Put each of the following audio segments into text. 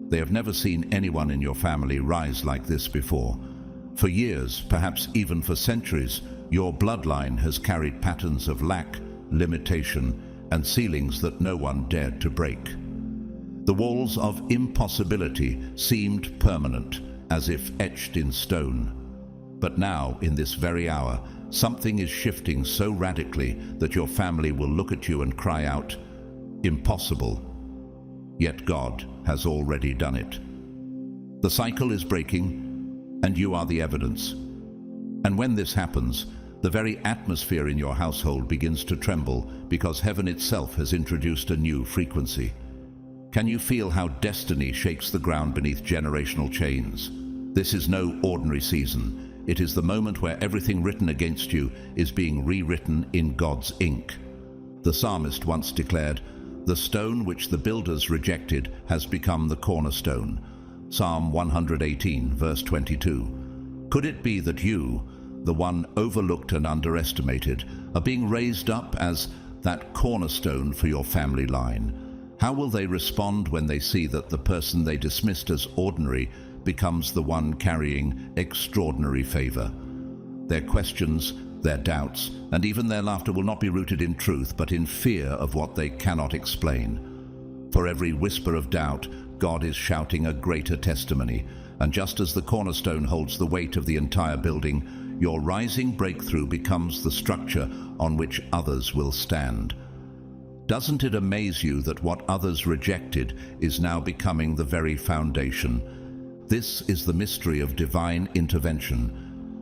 They have never seen anyone in your family rise like this before. For years, perhaps even for centuries, your bloodline has carried patterns of lack, limitation, and ceilings that no one dared to break. The walls of impossibility seemed permanent, as if etched in stone. But now, in this very hour, something is shifting so radically that your family will look at you and cry out, "Impossible." Yet God has already done it. The cycle is breaking, and you are the evidence. And when this happens, the very atmosphere in your household begins to tremble because heaven itself has introduced a new frequency. Can you feel how destiny shakes the ground beneath generational chains? This is no ordinary season. It is the moment where everything written against you is being rewritten in God's ink. The psalmist once declared, "The stone which the builders rejected has become the cornerstone." Psalm 118, verse 22. Could it be that you, the one overlooked and underestimated, are being raised up as that cornerstone for your family line? How will they respond when they see that the person they dismissed as ordinary becomes the one carrying extraordinary favor? Their questions, their doubts, and even their laughter will not be rooted in truth, but in fear of what they cannot explain. For every whisper of doubt, God is shouting a greater testimony, and just as the cornerstone holds the weight of the entire building, your rising breakthrough becomes the structure on which others will stand. Doesn't it amaze you that what others rejected is now becoming the very foundation? This is the mystery of divine intervention.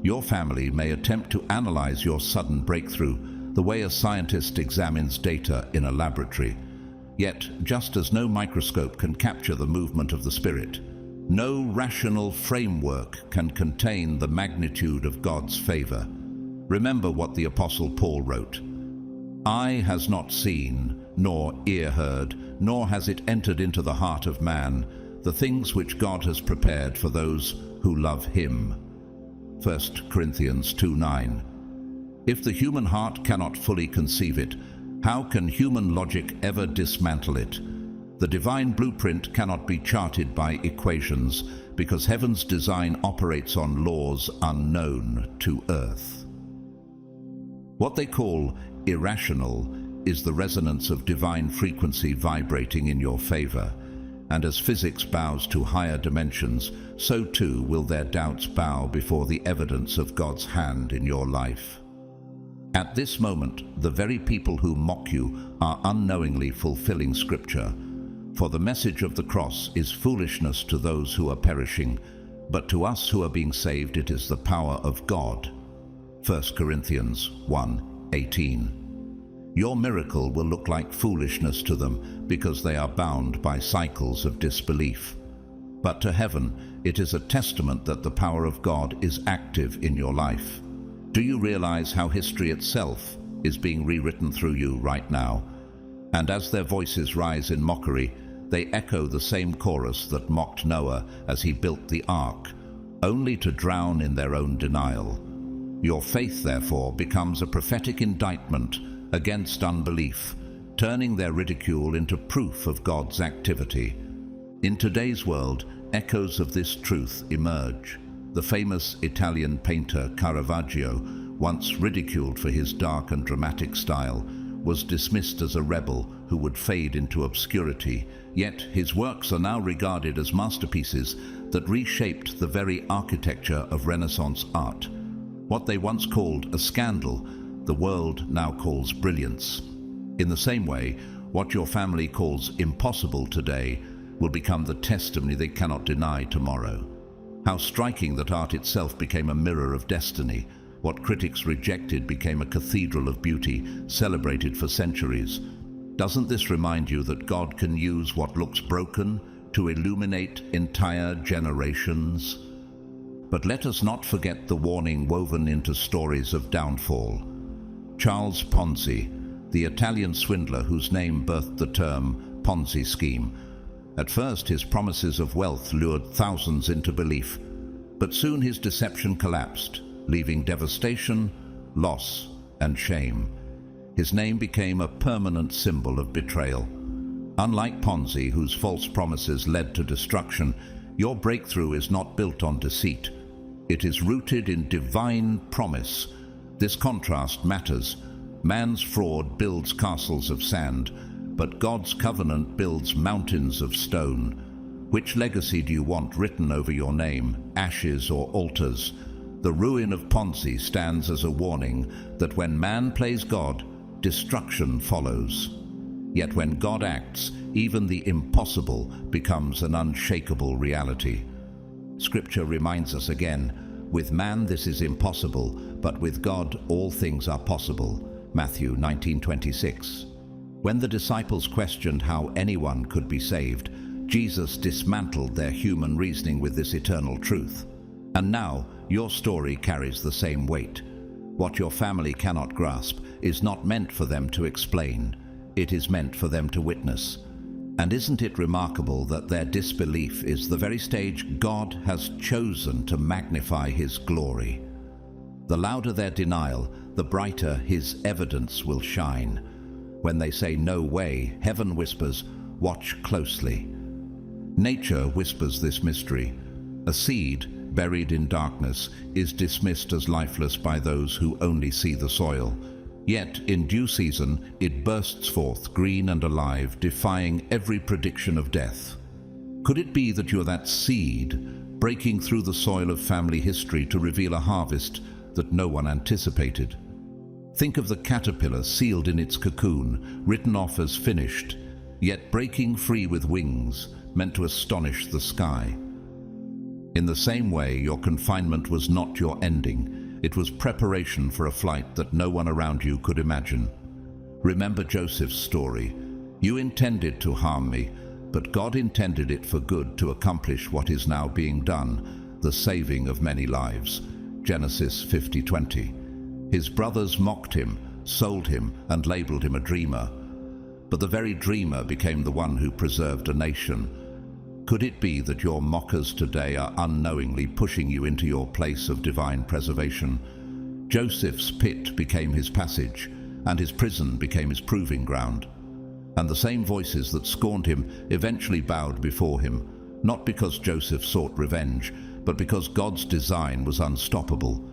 Your family may attempt to analyze your sudden breakthrough the way a scientist examines data in a laboratory. Yet, just as no microscope can capture the movement of the Spirit, no rational framework can contain the magnitude of God's favor. Remember what the Apostle Paul wrote, "Eye has not seen, nor ear heard, nor has it entered into the heart of man, the things which God has prepared for those who love him." 1 Corinthians 2:9. If the human heart cannot fully conceive it, how can human logic ever dismantle it? The divine blueprint cannot be charted by equations, because heaven's design operates on laws unknown to earth. What they call irrational is the resonance of divine frequency vibrating in your favor. And as physics bows to higher dimensions, so too will their doubts bow before the evidence of God's hand in your life. At this moment, the very people who mock you are unknowingly fulfilling Scripture. For the message of the cross is foolishness to those who are perishing, but to us who are being saved it is the power of God. 1 Corinthians 1:18. Your miracle will look like foolishness to them because they are bound by cycles of disbelief. But to heaven, it is a testament that the power of God is active in your life. Do you realize how history itself is being rewritten through you right now? And as their voices rise in mockery, they echo the same chorus that mocked Noah as he built the ark, only to drown in their own denial. Your faith, therefore, becomes a prophetic indictment against unbelief, turning their ridicule into proof of God's activity. In today's world, echoes of this truth emerge. The famous Italian painter Caravaggio, once ridiculed for his dark and dramatic style, was dismissed as a rebel who would fade into obscurity, yet his works are now regarded as masterpieces that reshaped the very architecture of Renaissance art. What they once called a scandal, the world now calls brilliance. In the same way, what your family calls impossible today will become the testimony they cannot deny tomorrow. How striking that art itself became a mirror of destiny. What critics rejected became a cathedral of beauty, celebrated for centuries. Doesn't this remind you that God can use what looks broken to illuminate entire generations? But let us not forget the warning woven into stories of downfall. Charles Ponzi, the Italian swindler whose name birthed the term Ponzi scheme. At first, his promises of wealth lured thousands into belief, but soon his deception collapsed, leaving devastation, loss, and shame. His name became a permanent symbol of betrayal. Unlike Ponzi, whose false promises led to destruction, your breakthrough is not built on deceit. It is rooted in divine promise. This contrast matters. Man's fraud builds castles of sand, but God's covenant builds mountains of stone. Which legacy do you want written over your name, ashes or altars? The ruin of Ponzi stands as a warning that when man plays God, destruction follows. Yet when God acts, even the impossible becomes an unshakable reality. Scripture reminds us again, with man this is impossible, but with God all things are possible. Matthew 19:26. When the disciples questioned how anyone could be saved, Jesus dismantled their human reasoning with this eternal truth. And now, your story carries the same weight. What your family cannot grasp is not meant for them to explain. It is meant for them to witness. And isn't it remarkable that their disbelief is the very stage God has chosen to magnify His glory? The louder their denial, the brighter His evidence will shine. When they say no way, heaven whispers, watch closely. Nature whispers this mystery. A seed buried in darkness is dismissed as lifeless by those who only see the soil. Yet, in due season, it bursts forth green and alive, defying every prediction of death. Could it be that you're that seed, breaking through the soil of family history to reveal a harvest that no one anticipated? Think of the caterpillar sealed in its cocoon, written off as finished, yet breaking free with wings, meant to astonish the sky. In the same way, your confinement was not your ending. It was preparation for a flight that no one around you could imagine. Remember Joseph's story. You intended to harm me, but God intended it for good to accomplish what is now being done, the saving of many lives. Genesis 50:20. His brothers mocked him, sold him, and labeled him a dreamer. But the very dreamer became the one who preserved a nation. Could it be that your mockers today are unknowingly pushing you into your place of divine preservation? Joseph's pit became his passage, and his prison became his proving ground. And the same voices that scorned him eventually bowed before him, not because Joseph sought revenge, but because God's design was unstoppable.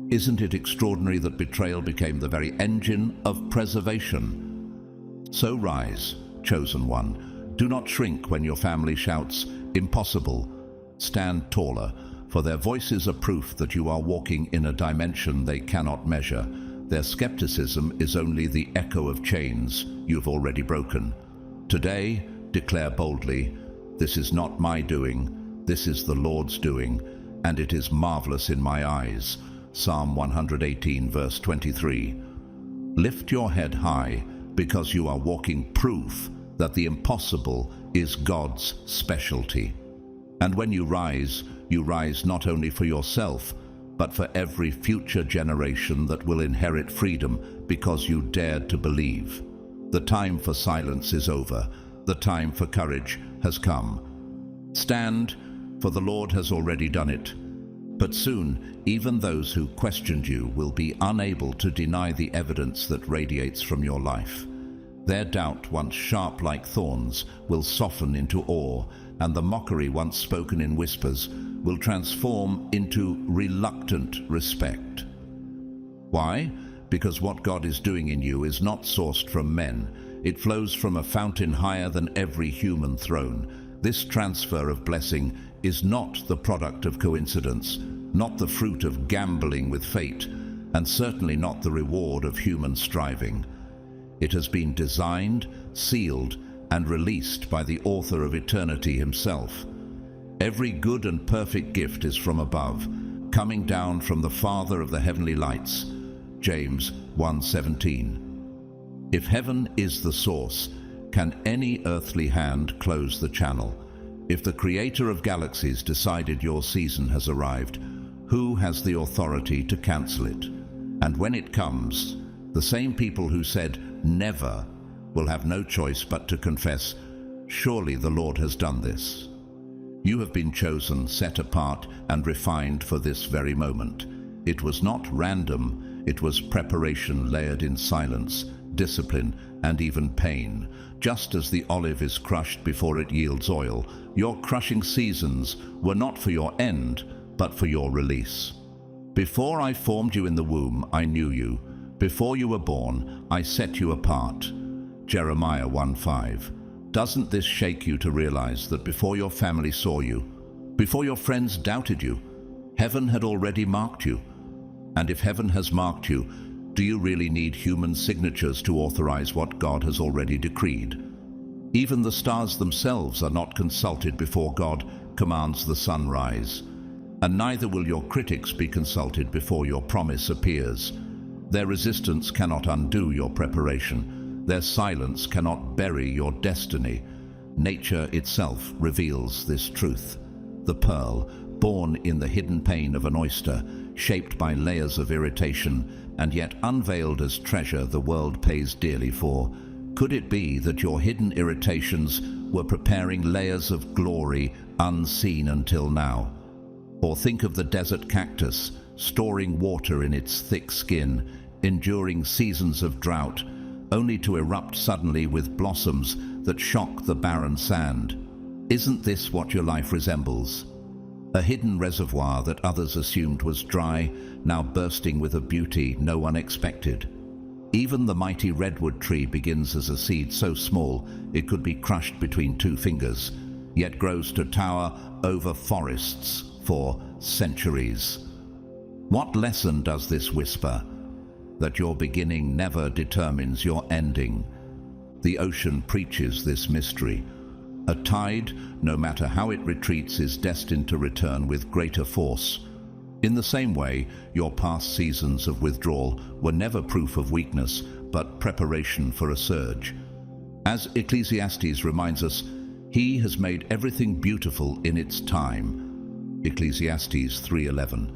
Isn't it extraordinary that betrayal became the very engine of preservation? So rise, chosen one. Do not shrink when your family shouts, "Impossible." Stand taller, for their voices are proof that you are walking in a dimension they cannot measure. Their skepticism is only the echo of chains you've already broken. Today, declare boldly, "This is not my doing, this is the Lord's doing, and it is marvelous in my eyes." Psalm 118, verse 23. Lift your head high, because you are walking proof that the impossible is God's specialty. And when you rise not only for yourself, but for every future generation that will inherit freedom because you dared to believe. The time for silence is over. The time for courage has come. Stand, for the Lord has already done it. But soon, even those who questioned you will be unable to deny the evidence that radiates from your life. Their doubt, once sharp like thorns, will soften into awe, and the mockery once spoken in whispers will transform into reluctant respect. Why? Because what God is doing in you is not sourced from men. It flows from a fountain higher than every human throne. This transfer of blessing is not the product of coincidence, not the fruit of gambling with fate, and certainly not the reward of human striving. It has been designed, sealed, and released by the author of eternity himself. Every good and perfect gift is from above, coming down from the Father of the heavenly lights. James 1:17. If heaven is the source, can any earthly hand close the channel? If the creator of galaxies decided your season has arrived, who has the authority to cancel it? And when it comes, the same people who said never will have no choice but to confess, surely the Lord has done this. You have been chosen, set apart, and refined for this very moment. It was not random, it was preparation layered in silence, discipline, and even pain. Just as the olive is crushed before it yields oil, your crushing seasons were not for your end, but for your release. Before I formed you in the womb, I knew you. Before you were born, I set you apart. Jeremiah 1:5. Doesn't this shake you to realize that before your family saw you, before your friends doubted you, heaven had already marked you? And if heaven has marked you, do you really need human signatures to authorize what God has already decreed? Even the stars themselves are not consulted before God commands the sun rise. And neither will your critics be consulted before your promise appears. Their resistance cannot undo your preparation. Their silence cannot bury your destiny. Nature itself reveals this truth. The pearl, born in the hidden pain of an oyster, shaped by layers of irritation, and yet unveiled as treasure the world pays dearly for. Could it be that your hidden irritations were preparing layers of glory unseen until now? Or think of the desert cactus, storing water in its thick skin, enduring seasons of drought, only to erupt suddenly with blossoms that shock the barren sand. Isn't this what your life resembles? A hidden reservoir that others assumed was dry, now bursting with a beauty no one expected. Even the mighty redwood tree begins as a seed so small it could be crushed between two fingers, yet grows to tower over forests for centuries. What lesson does this whisper? That your beginning never determines your ending. The ocean preaches this mystery. A tide, no matter how it retreats, is destined to return with greater force. In the same way, your past seasons of withdrawal were never proof of weakness, but preparation for a surge. As Ecclesiastes reminds us, He has made everything beautiful in its time. Ecclesiastes 3:11.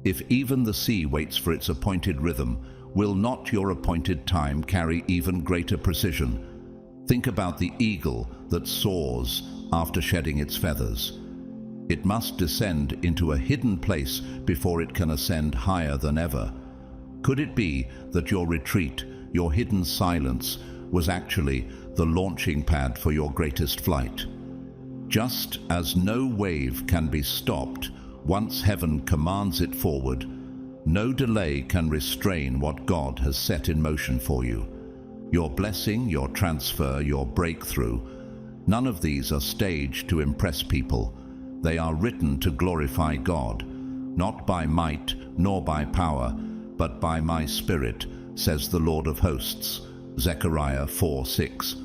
If even the sea waits for its appointed rhythm, will not your appointed time carry even greater precision? Think about the eagle that soars after shedding its feathers. It must descend into a hidden place before it can ascend higher than ever. Could it be that your retreat, your hidden silence, was actually the launching pad for your greatest flight? Just as no wave can be stopped once heaven commands it forward, no delay can restrain what God has set in motion for you. Your blessing, your transfer, your breakthrough, none of these are staged to impress people. They are written to glorify God, not by might nor by power, but by my Spirit, says the Lord of hosts. Zechariah 4:6.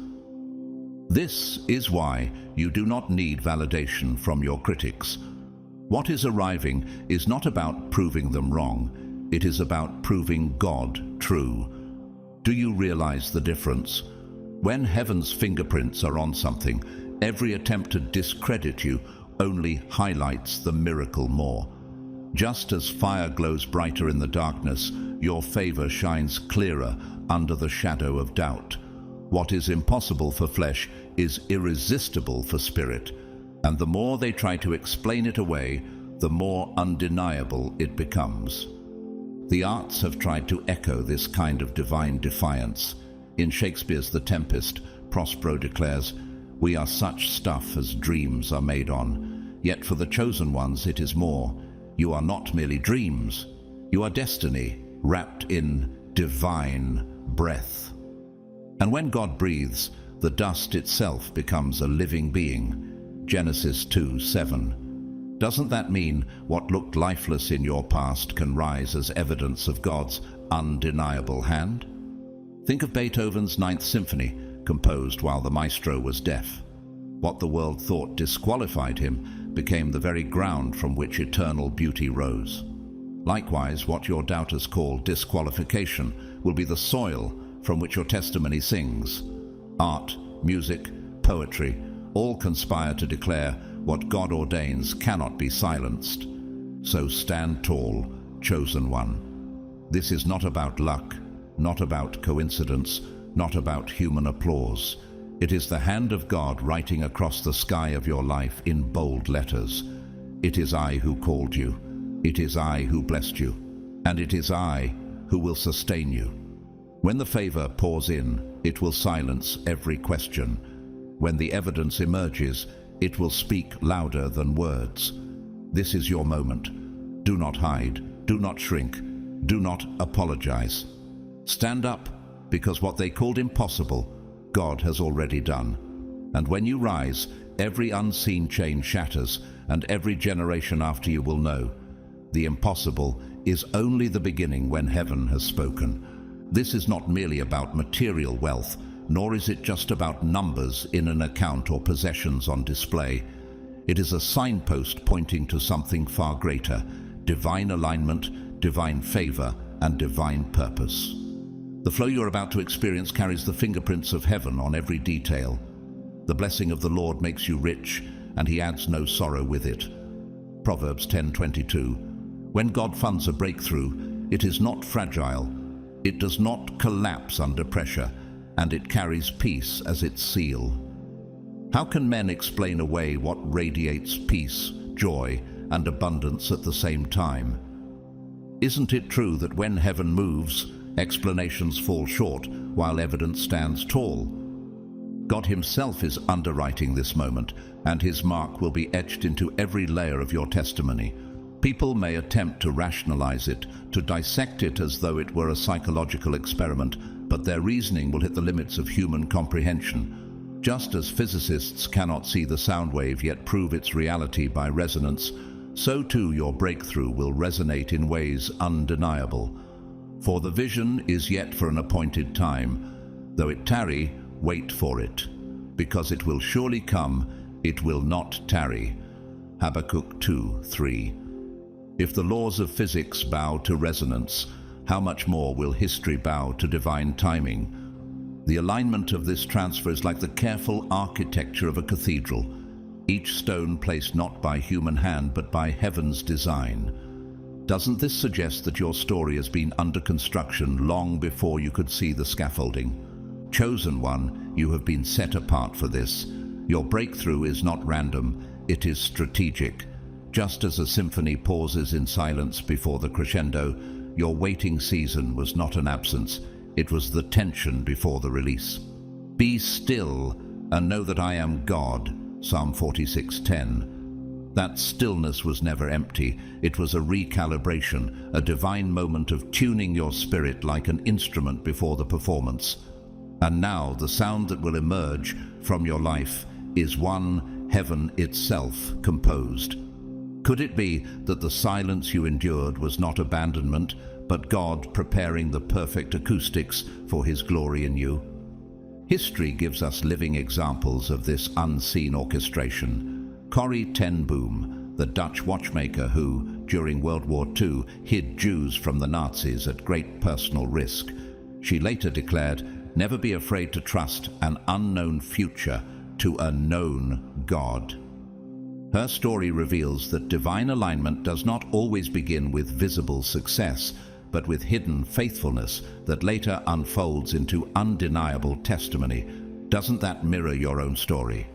This is why you do not need validation from your critics. What is arriving is not about proving them wrong. It is about proving God true. Do you realize the difference? When heaven's fingerprints are on something, every attempt to discredit you only highlights the miracle more. Just as fire glows brighter in the darkness, your favor shines clearer under the shadow of doubt. What is impossible for flesh is irresistible for spirit, and the more they try to explain it away, the more undeniable it becomes. The arts have tried to echo this kind of divine defiance. In Shakespeare's The Tempest, Prospero declares, "We are such stuff as dreams are made on. Yet for the chosen ones it is more. You are not merely dreams. You are destiny, wrapped in divine breath." And when God breathes, the dust itself becomes a living being. Genesis 2:7. Doesn't that mean what looked lifeless in your past can rise as evidence of God's undeniable hand? Think of Beethoven's Ninth Symphony, composed while the maestro was deaf. What the world thought disqualified him became the very ground from which eternal beauty rose. Likewise, what your doubters call disqualification will be the soil from which your testimony sings. Art, music, poetry, all conspire to declare what God ordains cannot be silenced. So stand tall, chosen one. This is not about luck, not about coincidence, not about human applause. It is the hand of God writing across the sky of your life in bold letters. It is I who called you. It is I who blessed you. And it is I who will sustain you. When the favor pours in, it will silence every question. When the evidence emerges, it will speak louder than words. This is your moment. Do not hide. Do not shrink. Do not apologize. Stand up, because what they called impossible, God has already done. And when you rise, every unseen chain shatters, and every generation after you will know. The impossible is only the beginning when heaven has spoken. This is not merely about material wealth, nor is it just about numbers in an account or possessions on display. It is a signpost pointing to something far greater: divine alignment, divine favor, and divine purpose. The flow you're about to experience carries the fingerprints of heaven on every detail. The blessing of the Lord makes you rich, and he adds no sorrow with it. Proverbs 10:22. When God funds a breakthrough, it is not fragile. It does not collapse under pressure, and it carries peace as its seal. How can men explain away what radiates peace, joy, and abundance at the same time? Isn't it true that when heaven moves, explanations fall short while evidence stands tall? God himself is underwriting this moment, and his mark will be etched into every layer of your testimony. People may attempt to rationalize it, to dissect it as though it were a psychological experiment, but their reasoning will hit the limits of human comprehension. Just as physicists cannot see the sound wave yet prove its reality by resonance, so too your breakthrough will resonate in ways undeniable. For the vision is yet for an appointed time. Though it tarry, wait for it, because it will surely come, it will not tarry. Habakkuk 2:3. If the laws of physics bow to resonance, how much more will history bow to divine timing? The alignment of this transfer is like the careful architecture of a cathedral, each stone placed not by human hand but by heaven's design. Doesn't this suggest that your story has been under construction long before you could see the scaffolding? Chosen one, you have been set apart for this. Your breakthrough is not random, it is strategic. Just as a symphony pauses in silence before the crescendo, your waiting season was not an absence, it was the tension before the release. Be still and know that I am God, Psalm 46:10. That stillness was never empty, it was a recalibration, a divine moment of tuning your spirit like an instrument before the performance. And now the sound that will emerge from your life is one heaven itself composed. Could it be that the silence you endured was not abandonment, but God preparing the perfect acoustics for his glory in you? History gives us living examples of this unseen orchestration. Corrie ten Boom, the Dutch watchmaker who, during World War II, hid Jews from the Nazis at great personal risk. She later declared, "Never be afraid to trust an unknown future to a known God." Her story reveals that divine alignment does not always begin with visible success, but with hidden faithfulness that later unfolds into undeniable testimony. Doesn't that mirror your own story?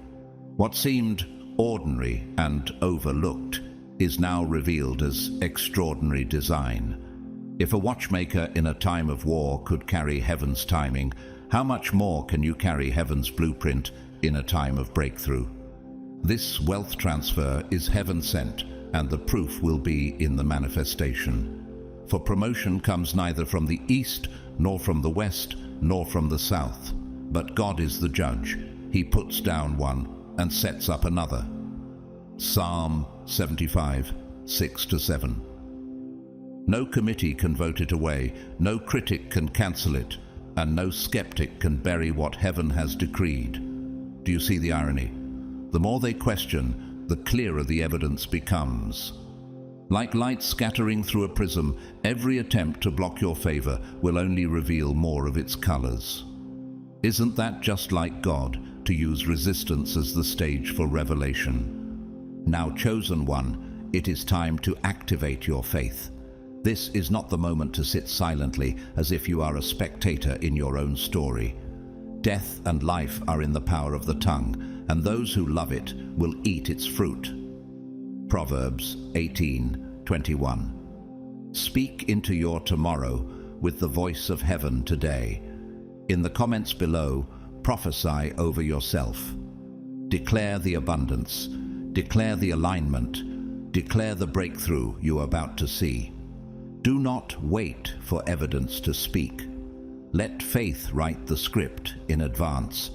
What seemed ordinary and overlooked is now revealed as extraordinary design. If a watchmaker in a time of war could carry heaven's timing, how much more can you carry heaven's blueprint in a time of breakthrough? This wealth transfer is heaven-sent, and the proof will be in the manifestation. For promotion comes neither from the east, nor from the west, nor from the south. But God is the judge. He puts down one and sets up another. Psalm 75, 6-7. No committee can vote it away, no critic can cancel it, and no skeptic can bury what heaven has decreed. Do you see the irony? The more they question, the clearer the evidence becomes. Like light scattering through a prism, every attempt to block your favor will only reveal more of its colors. Isn't that just like God, to use resistance as the stage for revelation? Now, chosen one, it is time to activate your faith. This is not the moment to sit silently as if you are a spectator in your own story. Death and life are in the power of the tongue, and those who love it will eat its fruit. Proverbs 18:21. Speak into your tomorrow, with the voice of heaven today. In the comments below, prophesy over yourself. Declare the abundance, declare the alignment, declare the breakthrough you are about to see. Do not wait for evidence to speak. Let faith write the script in advance.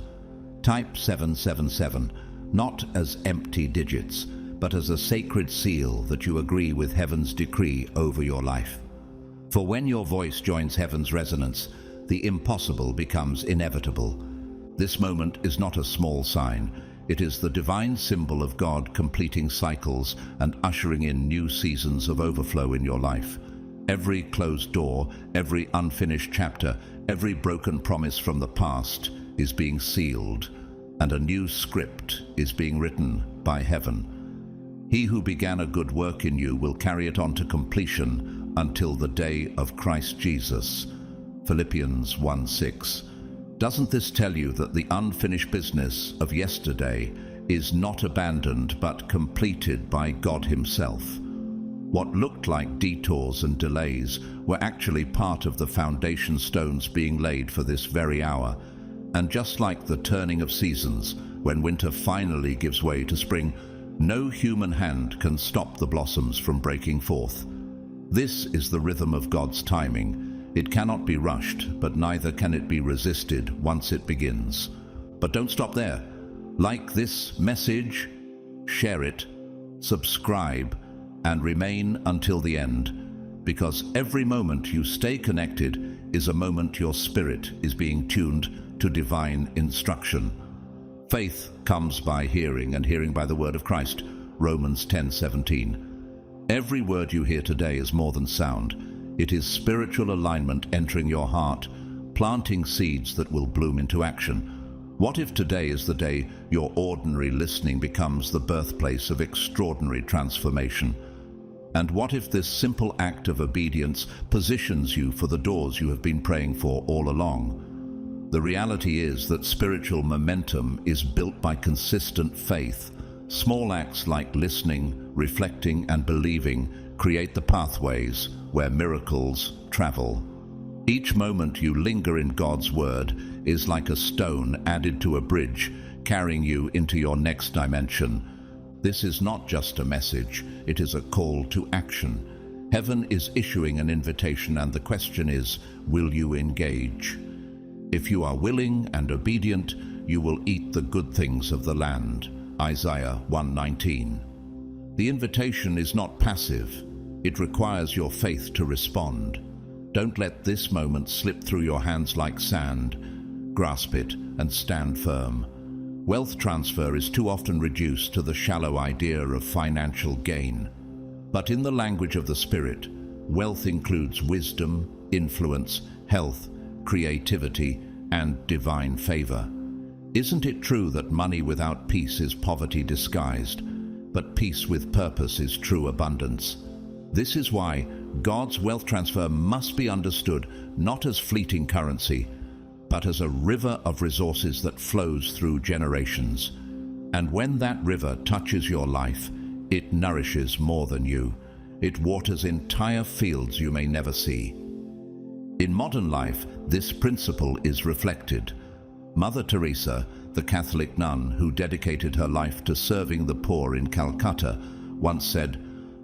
Type 777, not as empty digits, but as a sacred seal that you agree with heaven's decree over your life. For when your voice joins heaven's resonance, the impossible becomes inevitable. This moment is not a small sign. It is the divine symbol of God completing cycles and ushering in new seasons of overflow in your life. Every closed door, every unfinished chapter, every broken promise from the past is being sealed, and a new script is being written by heaven. He who began a good work in you will carry it on to completion until the day of Christ Jesus. Philippians 1:6. Doesn't this tell you that the unfinished business of yesterday is not abandoned but completed by God Himself? What looked like detours and delays were actually part of the foundation stones being laid for this very hour. And just like the turning of seasons, when winter finally gives way to spring, no human hand can stop the blossoms from breaking forth. This is the rhythm of God's timing. It cannot be rushed, but neither can it be resisted once it begins. But don't stop there. Like this message, share it, subscribe, and remain until the end, because every moment you stay connected is a moment your spirit is being tuned to divine instruction. Faith comes by hearing, and hearing by the word of Christ, Romans 10:17. Every word you hear today is more than sound. It is spiritual alignment entering your heart, planting seeds that will bloom into action. What if today is the day your ordinary listening becomes the birthplace of extraordinary transformation? And what if this simple act of obedience positions you for the doors you have been praying for all along? The reality is that spiritual momentum is built by consistent faith. Small acts like listening, reflecting, and believing create the pathways where miracles travel. Each moment you linger in God's word is like a stone added to a bridge, carrying you into your next dimension. This is not just a message, it is a call to action. Heaven is issuing an invitation, and the question is, will you engage? If you are willing and obedient, you will eat the good things of the land. Isaiah 1:19. The invitation is not passive. It requires your faith to respond. Don't let this moment slip through your hands like sand. Grasp it and stand firm. Wealth transfer is too often reduced to the shallow idea of financial gain. But in the language of the Spirit, wealth includes wisdom, influence, health, creativity, and divine favor. Isn't it true that money without peace is poverty disguised, but peace with purpose is true abundance? This is why God's wealth transfer must be understood not as fleeting currency, but as a river of resources that flows through generations. And when that river touches your life, it nourishes more than you. It waters entire fields you may never see. In modern life, this principle is reflected. Mother Teresa, the Catholic nun who dedicated her life to serving the poor in Calcutta, once said,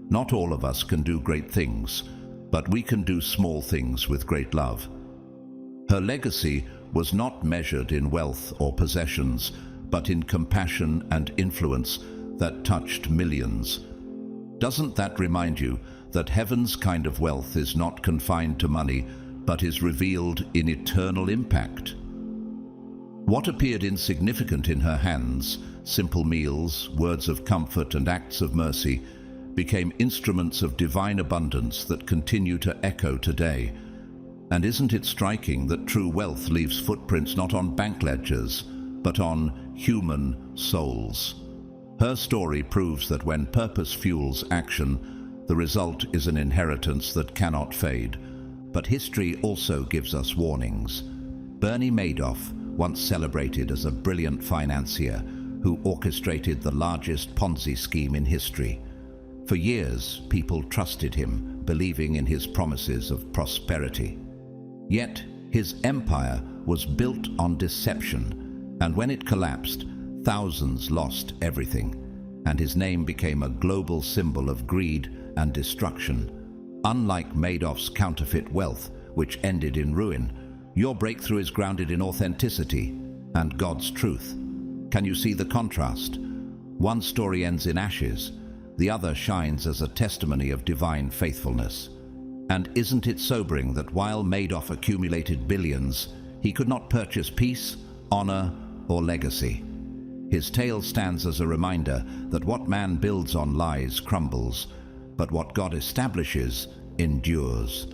"Not all of us can do great things, but we can do small things with great love." Her legacy was not measured in wealth or possessions, but in compassion and influence that touched millions. Doesn't that remind you that heaven's kind of wealth is not confined to money, but is revealed in eternal impact? What appeared insignificant in her hands, simple meals, words of comfort, and acts of mercy, became instruments of divine abundance that continue to echo today. And isn't it striking that true wealth leaves footprints not on bank ledgers, but on human souls? Her story proves that when purpose fuels action, the result is an inheritance that cannot fade. But history also gives us warnings. Bernie Madoff, once celebrated as a brilliant financier who orchestrated the largest Ponzi scheme in history. For years, people trusted him, believing in his promises of prosperity. Yet his empire was built on deception, and when it collapsed, thousands lost everything, and his name became a global symbol of greed and destruction. Unlike Madoff's counterfeit wealth, which ended in ruin, your breakthrough is grounded in authenticity and God's truth. Can you see the contrast? One story ends in ashes, the other shines as a testimony of divine faithfulness. And isn't it sobering that while Madoff accumulated billions, he could not purchase peace, honor, or legacy? His tale stands as a reminder that what man builds on lies crumbles, but what God establishes endures.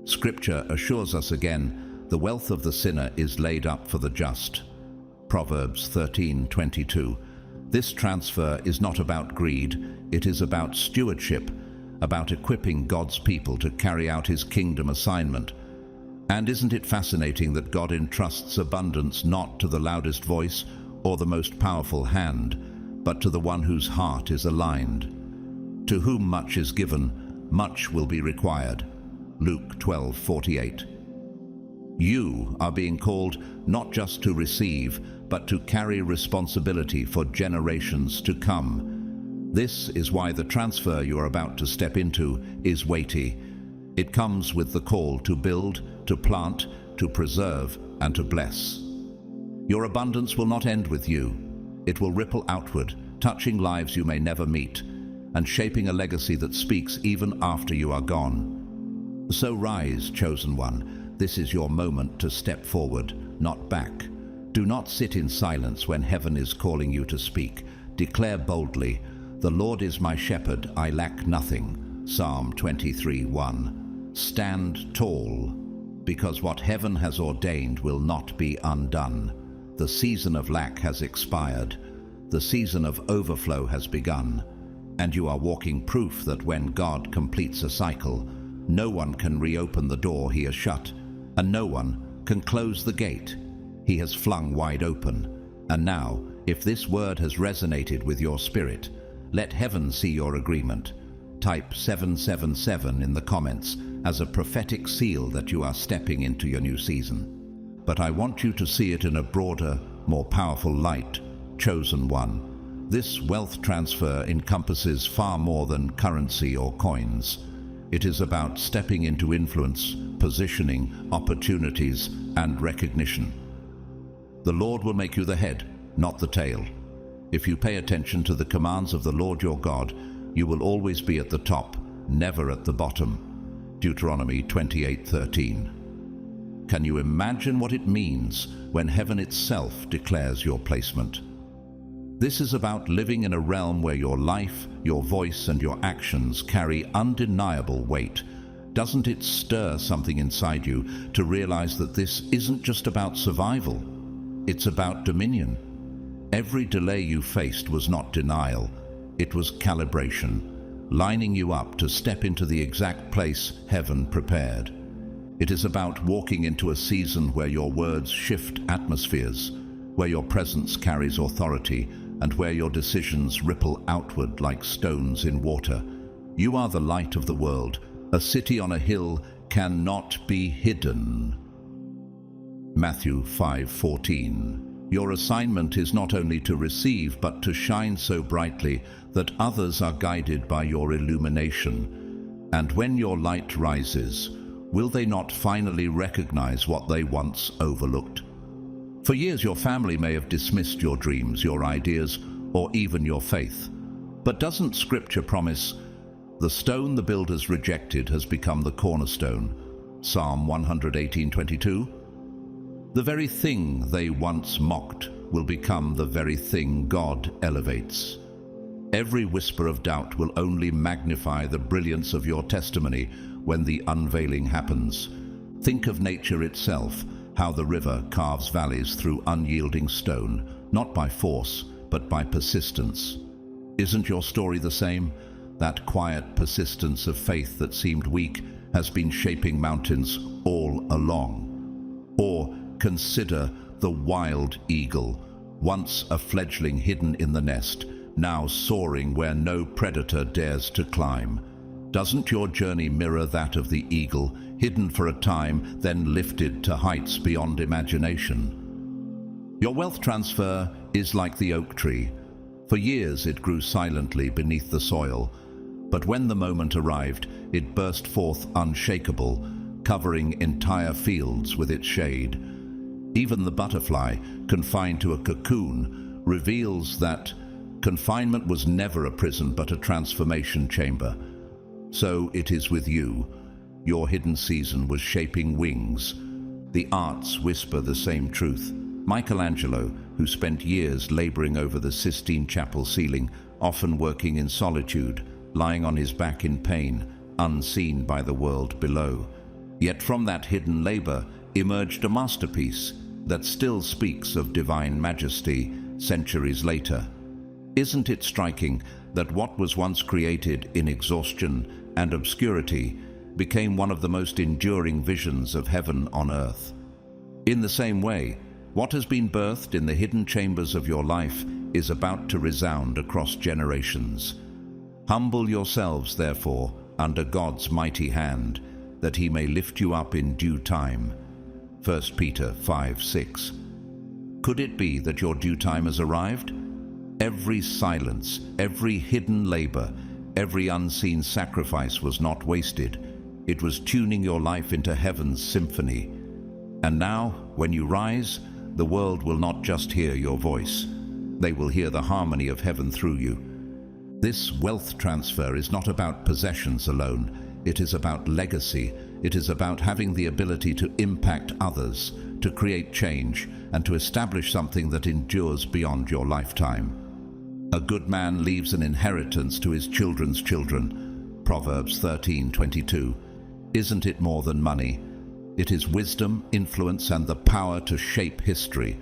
Scripture assures us again, the wealth of the sinner is laid up for the just. Proverbs 13:22. This transfer is not about greed, it is about stewardship, about equipping God's people to carry out his kingdom assignment. And isn't it fascinating that God entrusts abundance not to the loudest voice or the most powerful hand, but to the one whose heart is aligned? To whom much is given, much will be required. Luke 12:48. You are being called not just to receive, but to carry responsibility for generations to come. This is why the transfer you are about to step into is weighty. It comes with the call to build, to plant, to preserve, and to bless. Your abundance will not end with you. It will ripple outward, touching lives you may never meet, and shaping a legacy that speaks even after you are gone. So rise, chosen one. This is your moment to step forward, not back. Do not sit in silence when heaven is calling you to speak. Declare boldly, "The Lord is my shepherd, I lack nothing." Psalm 23:1. Stand tall, because what heaven has ordained will not be undone. The season of lack has expired. The season of overflow has begun. And you are walking proof that when God completes a cycle, no one can reopen the door he has shut, and no one can close the gate he has flung wide open. And now, if this word has resonated with your spirit, let heaven see your agreement. Type 777 in the comments as a prophetic seal that you are stepping into your new season. But I want you to see it in a broader, more powerful light, chosen one. This wealth transfer encompasses far more than currency or coins. It is about stepping into influence, positioning, opportunities, and recognition. The Lord will make you the head, not the tail. If you pay attention to the commands of the Lord your God, you will always be at the top, never at the bottom. Deuteronomy 28:13. Can you imagine what it means when heaven itself declares your placement? This is about living in a realm where your life, your voice, and your actions carry undeniable weight. Doesn't it stir something inside you to realize that this isn't just about survival? It's about dominion. Every delay you faced was not denial. It was calibration, lining you up to step into the exact place heaven prepared. It is about walking into a season where your words shift atmospheres, where your presence carries authority, and where your decisions ripple outward like stones in water. You are the light of the world. A city on a hill cannot be hidden. Matthew 5:14. Your assignment is not only to receive, but to shine so brightly that others are guided by your illumination. And when your light rises, will they not finally recognize what they once overlooked? For years, your family may have dismissed your dreams, your ideas, or even your faith. But doesn't Scripture promise, "The stone the builders rejected has become the cornerstone"? Psalm 118:22. The very thing they once mocked will become the very thing God elevates. Every whisper of doubt will only magnify the brilliance of your testimony when the unveiling happens. Think of nature itself, how the river carves valleys through unyielding stone, not by force, but by persistence. Isn't your story the same? That quiet persistence of faith that seemed weak has been shaping mountains all along. Or consider the wild eagle, once a fledgling hidden in the nest, now soaring where no predator dares to climb. Doesn't your journey mirror that of the eagle, hidden for a time, then lifted to heights beyond imagination. Your wealth transfer is like the oak tree. For years it grew silently beneath the soil, but when the moment arrived, it burst forth unshakable, covering entire fields with its shade. Even the butterfly, confined to a cocoon, reveals that confinement was never a prison but a transformation chamber. So it is with you. Your hidden season was shaping wings. The arts whisper the same truth. Michelangelo, who spent years laboring over the Sistine Chapel ceiling, often working in solitude, lying on his back in pain, unseen by the world below. Yet from that hidden labor emerged a masterpiece that still speaks of divine majesty centuries later. Isn't it striking that what was once created in exhaustion and obscurity became one of the most enduring visions of heaven on earth? In the same way, what has been birthed in the hidden chambers of your life is about to resound across generations. Humble yourselves, therefore, under God's mighty hand, that he may lift you up in due time. 1 Peter 5:6. Could it be that your due time has arrived? Every silence, every hidden labor, every unseen sacrifice was not wasted. It was tuning your life into heaven's symphony. And now, when you rise, the world will not just hear your voice. They will hear the harmony of heaven through you. This wealth transfer is not about possessions alone. It is about legacy. It is about having the ability to impact others, to create change, and to establish something that endures beyond your lifetime. A good man leaves an inheritance to his children's children. Proverbs 13:22. Isn't it more than money? It is wisdom, influence, and the power to shape history.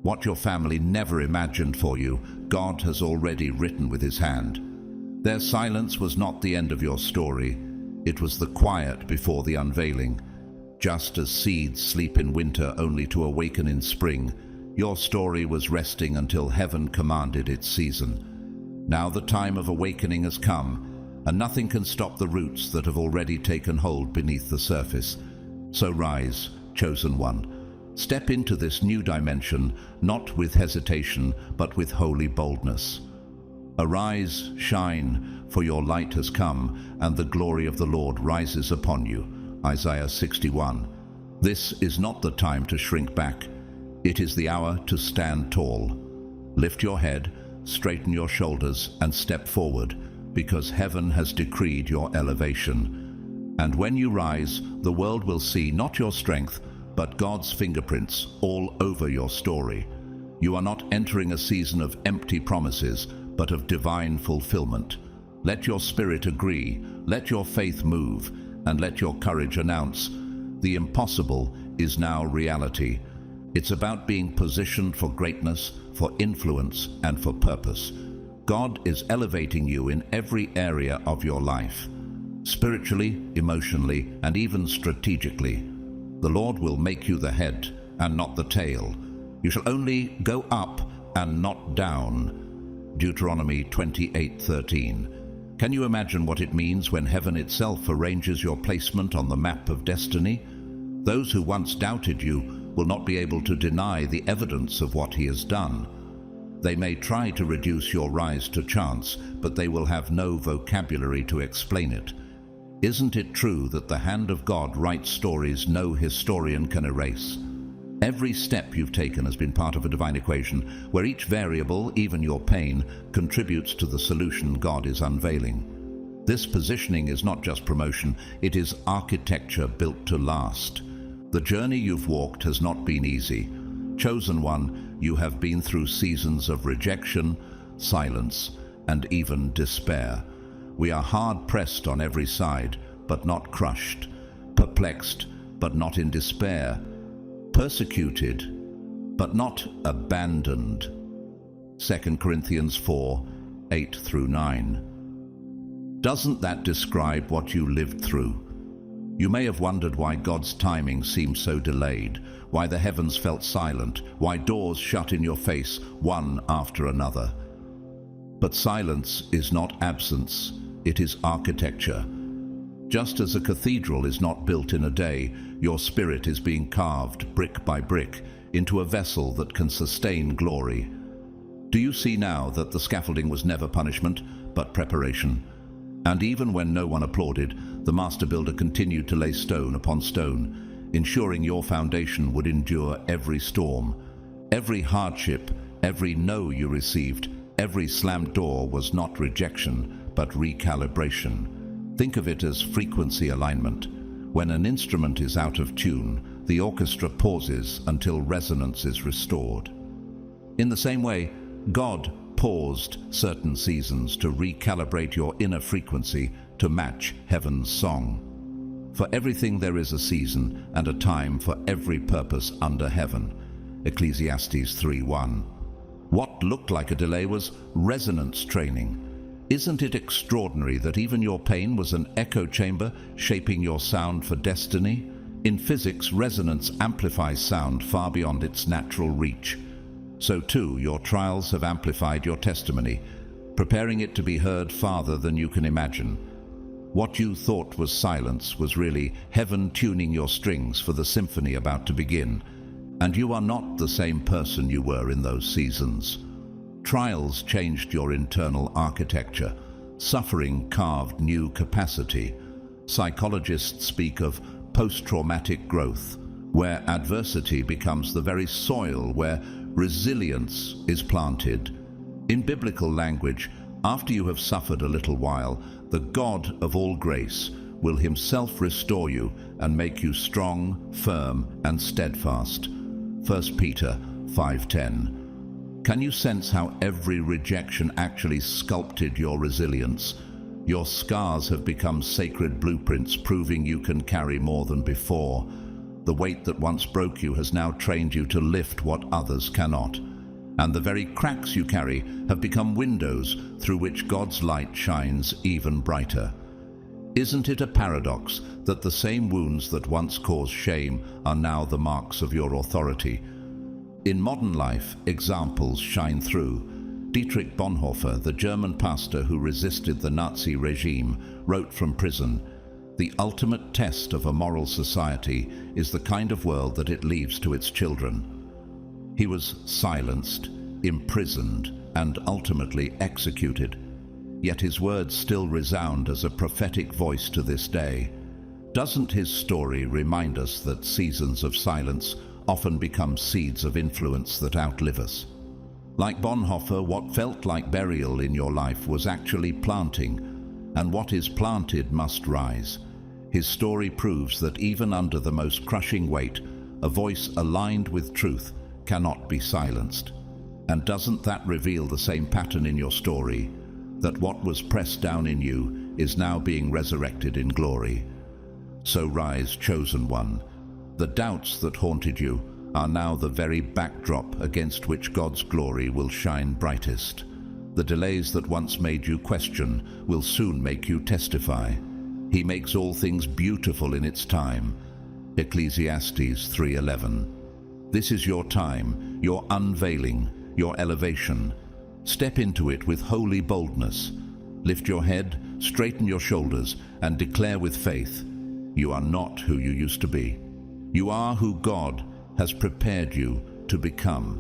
What your family never imagined for you, God has already written with his hand. Their silence was not the end of your story. It was the quiet before the unveiling. Just as seeds sleep in winter only to awaken in spring, your story was resting until heaven commanded its season. Now the time of awakening has come, and nothing can stop the roots that have already taken hold beneath the surface. So rise, chosen one. Step into this new dimension, not with hesitation, but with holy boldness. Arise, shine, for your light has come, and the glory of the Lord rises upon you. Isaiah 61. This is not the time to shrink back. It is the hour to stand tall. Lift your head, straighten your shoulders, and step forward, because heaven has decreed your elevation. And when you rise, the world will see not your strength, but God's fingerprints all over your story. You are not entering a season of empty promises, but of divine fulfillment. Let your spirit agree, let your faith move, and let your courage announce, the impossible is now reality. It's about being positioned for greatness, for influence, and for purpose. God is elevating you in every area of your life. Spiritually, emotionally, and even strategically. The Lord will make you the head and not the tail. You shall only go up and not down. Deuteronomy 28:13. Can you imagine what it means when heaven itself arranges your placement on the map of destiny? Those who once doubted you will not be able to deny the evidence of what he has done. They may try to reduce your rise to chance, but they will have no vocabulary to explain it. Isn't it true that the hand of God writes stories no historian can erase? Every step you've taken has been part of a divine equation, where each variable, even your pain, contributes to the solution God is unveiling. This positioning is not just promotion, it is architecture built to last. The journey you've walked has not been easy. Chosen one, you have been through seasons of rejection, silence, and even despair. We are hard-pressed on every side, but not crushed, perplexed, but not in despair, persecuted, but not abandoned. 2 Corinthians 4:8-9. Doesn't that describe what you lived through? You may have wondered why God's timing seemed so delayed, why the heavens felt silent, why doors shut in your face one after another. But silence is not absence, it is architecture. Just as a cathedral is not built in a day, your spirit is being carved brick by brick into a vessel that can sustain glory. Do you see now that the scaffolding was never punishment, but preparation? And even when no one applauded, the master builder continued to lay stone upon stone, ensuring your foundation would endure every storm. Every hardship, every no you received, every slammed door was not rejection, but recalibration. Think of it as frequency alignment. When an instrument is out of tune, the orchestra pauses until resonance is restored. In the same way, God paused certain seasons to recalibrate your inner frequency to match heaven's song. For everything there is a season and a time for every purpose under heaven. Ecclesiastes 3:1. What looked like a delay was resonance training. Isn't it extraordinary that even your pain was an echo chamber shaping your sound for destiny? In physics, resonance amplifies sound far beyond its natural reach. So too, your trials have amplified your testimony, preparing it to be heard farther than you can imagine. What you thought was silence was really heaven tuning your strings for the symphony about to begin. And you are not the same person you were in those seasons. Trials changed your internal architecture. Suffering carved new capacity. Psychologists speak of post-traumatic growth, where adversity becomes the very soil where resilience is planted. In biblical language, after you have suffered a little while, the God of all grace will himself restore you and make you strong, firm, and steadfast. 1 Peter 5:10. Can you sense how every rejection actually sculpted your resilience? Your scars have become sacred blueprints, proving you can carry more than before. The weight that once broke you has now trained you to lift what others cannot. And the very cracks you carry have become windows through which God's light shines even brighter. Isn't it a paradox that the same wounds that once caused shame are now the marks of your authority? In modern life, examples shine through. Dietrich Bonhoeffer, the German pastor who resisted the Nazi regime, wrote from prison, "The ultimate test of a moral society is the kind of world that it leaves to its children." He was silenced, imprisoned, and ultimately executed. Yet his words still resound as a prophetic voice to this day. Doesn't his story remind us that seasons of silence often become seeds of influence that outlive us? Like Bonhoeffer, what felt like burial in your life was actually planting, and what is planted must rise. His story proves that even under the most crushing weight, a voice aligned with truth cannot be silenced. And doesn't that reveal the same pattern in your story, that what was pressed down in you is now being resurrected in glory? So rise, chosen one. The doubts that haunted you are now the very backdrop against which God's glory will shine brightest. The delays that once made you question will soon make you testify. He makes all things beautiful in its time. Ecclesiastes 3:11. This is your time, your unveiling, your elevation. Step into it with holy boldness. Lift your head, straighten your shoulders, and declare with faith, you are not who you used to be. You are who God has prepared you to become.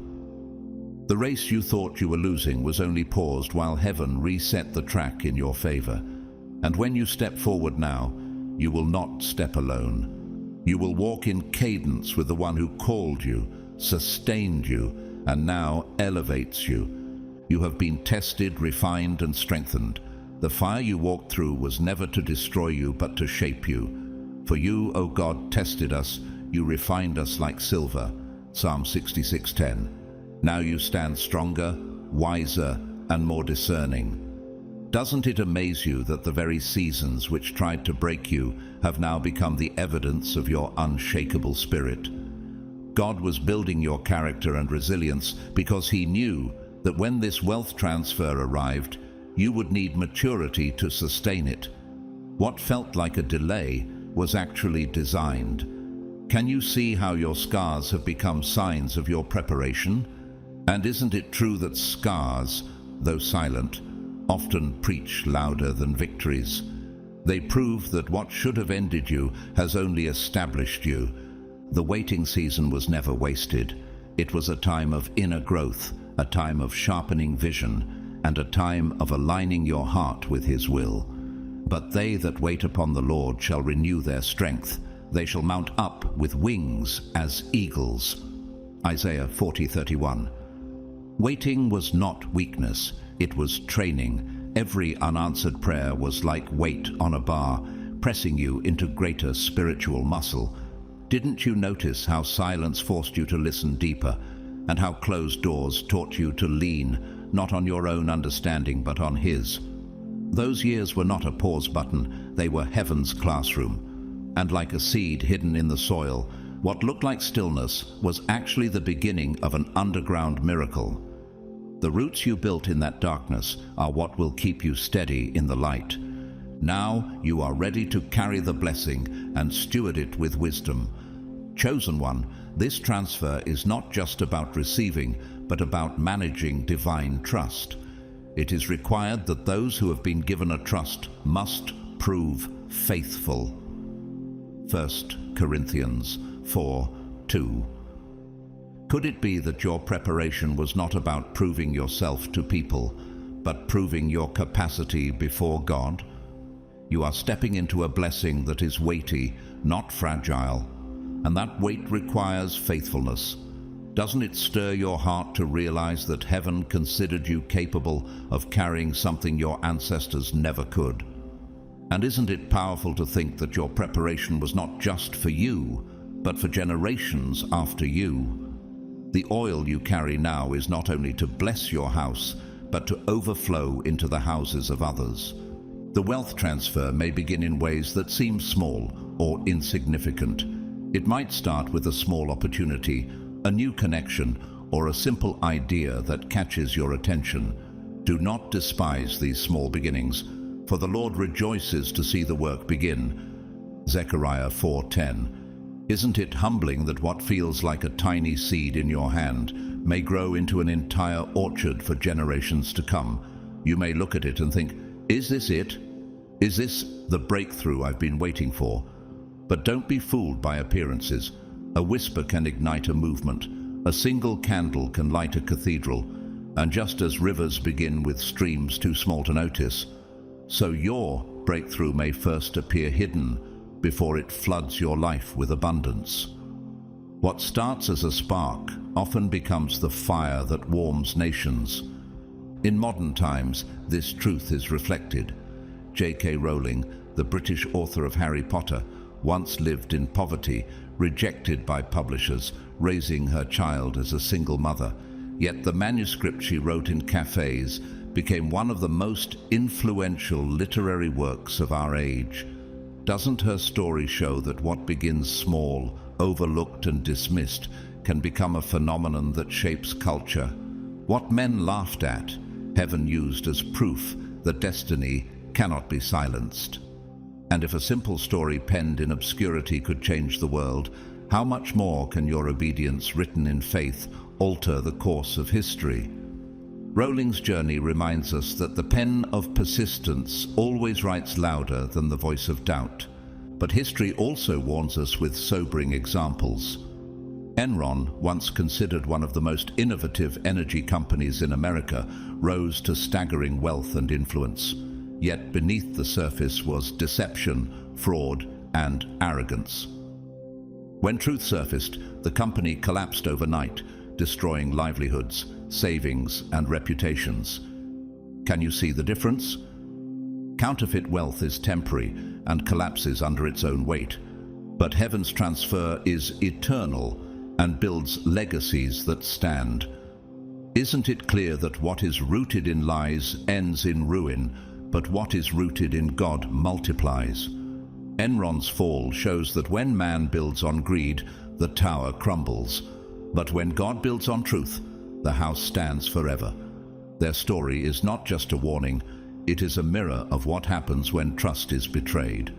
The race you thought you were losing was only paused while heaven reset the track in your favor. And when you step forward now, you will not step alone. You will walk in cadence with the one who called you, sustained you, and now elevates you. You have been tested, refined, and strengthened. The fire you walked through was never to destroy you, but to shape you. For you, O God, tested us. You refined us like silver. Psalm 66:10. Now you stand stronger, wiser, and more discerning. Doesn't it amaze you that the very seasons which tried to break you have now become the evidence of your unshakable spirit? God was building your character and resilience because he knew that when this wealth transfer arrived, you would need maturity to sustain it. What felt like a delay was actually designed. Can you see how your scars have become signs of your preparation? And isn't it true that scars, though silent, often preach louder than victories? They prove that what should have ended you has only established you. The waiting season was never wasted. It was a time of inner growth, a time of sharpening vision, and a time of aligning your heart with His will. But they that wait upon the Lord shall renew their strength. They shall mount up with wings as eagles. Isaiah 40:31. Waiting was not weakness, it was training. Every unanswered prayer was like weight on a bar, pressing you into greater spiritual muscle. Didn't you notice how silence forced you to listen deeper, and how closed doors taught you to lean, not on your own understanding, but on His? Those years were not a pause button, they were heaven's classroom. And like a seed hidden in the soil, what looked like stillness was actually the beginning of an underground miracle. The roots you built in that darkness are what will keep you steady in the light. Now you are ready to carry the blessing and steward it with wisdom. Chosen one, this transfer is not just about receiving, but about managing divine trust. It is required that those who have been given a trust must prove faithful. 1 Corinthians 4:2. Could it be that your preparation was not about proving yourself to people, but proving your capacity before God? You are stepping into a blessing that is weighty, not fragile, and that weight requires faithfulness. Doesn't it stir your heart to realize that heaven considered you capable of carrying something your ancestors never could? And isn't it powerful to think that your preparation was not just for you, but for generations after you? The oil you carry now is not only to bless your house, but to overflow into the houses of others. The wealth transfer may begin in ways that seem small or insignificant. It might start with a small opportunity, a new connection, or a simple idea that catches your attention. Do not despise these small beginnings, for the Lord rejoices to see the work begin. Zechariah 4:10. Isn't it humbling that what feels like a tiny seed in your hand may grow into an entire orchard for generations to come? You may look at it and think, is this it? Is this the breakthrough I've been waiting for? But don't be fooled by appearances. A whisper can ignite a movement. A single candle can light a cathedral. And just as rivers begin with streams too small to notice, so your breakthrough may first appear hidden before it floods your life with abundance. What starts as a spark often becomes the fire that warms nations. In modern times, this truth is reflected. J.K. Rowling, the British author of Harry Potter, once lived in poverty, rejected by publishers, raising her child as a single mother. Yet the manuscript she wrote in cafes became one of the most influential literary works of our age. Doesn't her story show that what begins small, overlooked and dismissed, can become a phenomenon that shapes culture? What men laughed at, heaven used as proof that destiny cannot be silenced. And if a simple story penned in obscurity could change the world, how much more can your obedience written in faith alter the course of history? Rowling's journey reminds us that the pen of persistence always writes louder than the voice of doubt. But history also warns us with sobering examples. Enron, once considered one of the most innovative energy companies in America, rose to staggering wealth and influence. Yet beneath the surface was deception, fraud, and arrogance. When truth surfaced, the company collapsed overnight, destroying livelihoods, savings, and reputations. Can you see the difference? Counterfeit wealth is temporary and collapses under its own weight, but heaven's transfer is eternal and builds legacies that stand. Isn't it clear that what is rooted in lies ends in ruin, but what is rooted in God multiplies? Enron's fall shows that when man builds on greed, the tower crumbles. But when God builds on truth, the house stands forever. Their story is not just a warning, it is a mirror of what happens when trust is betrayed.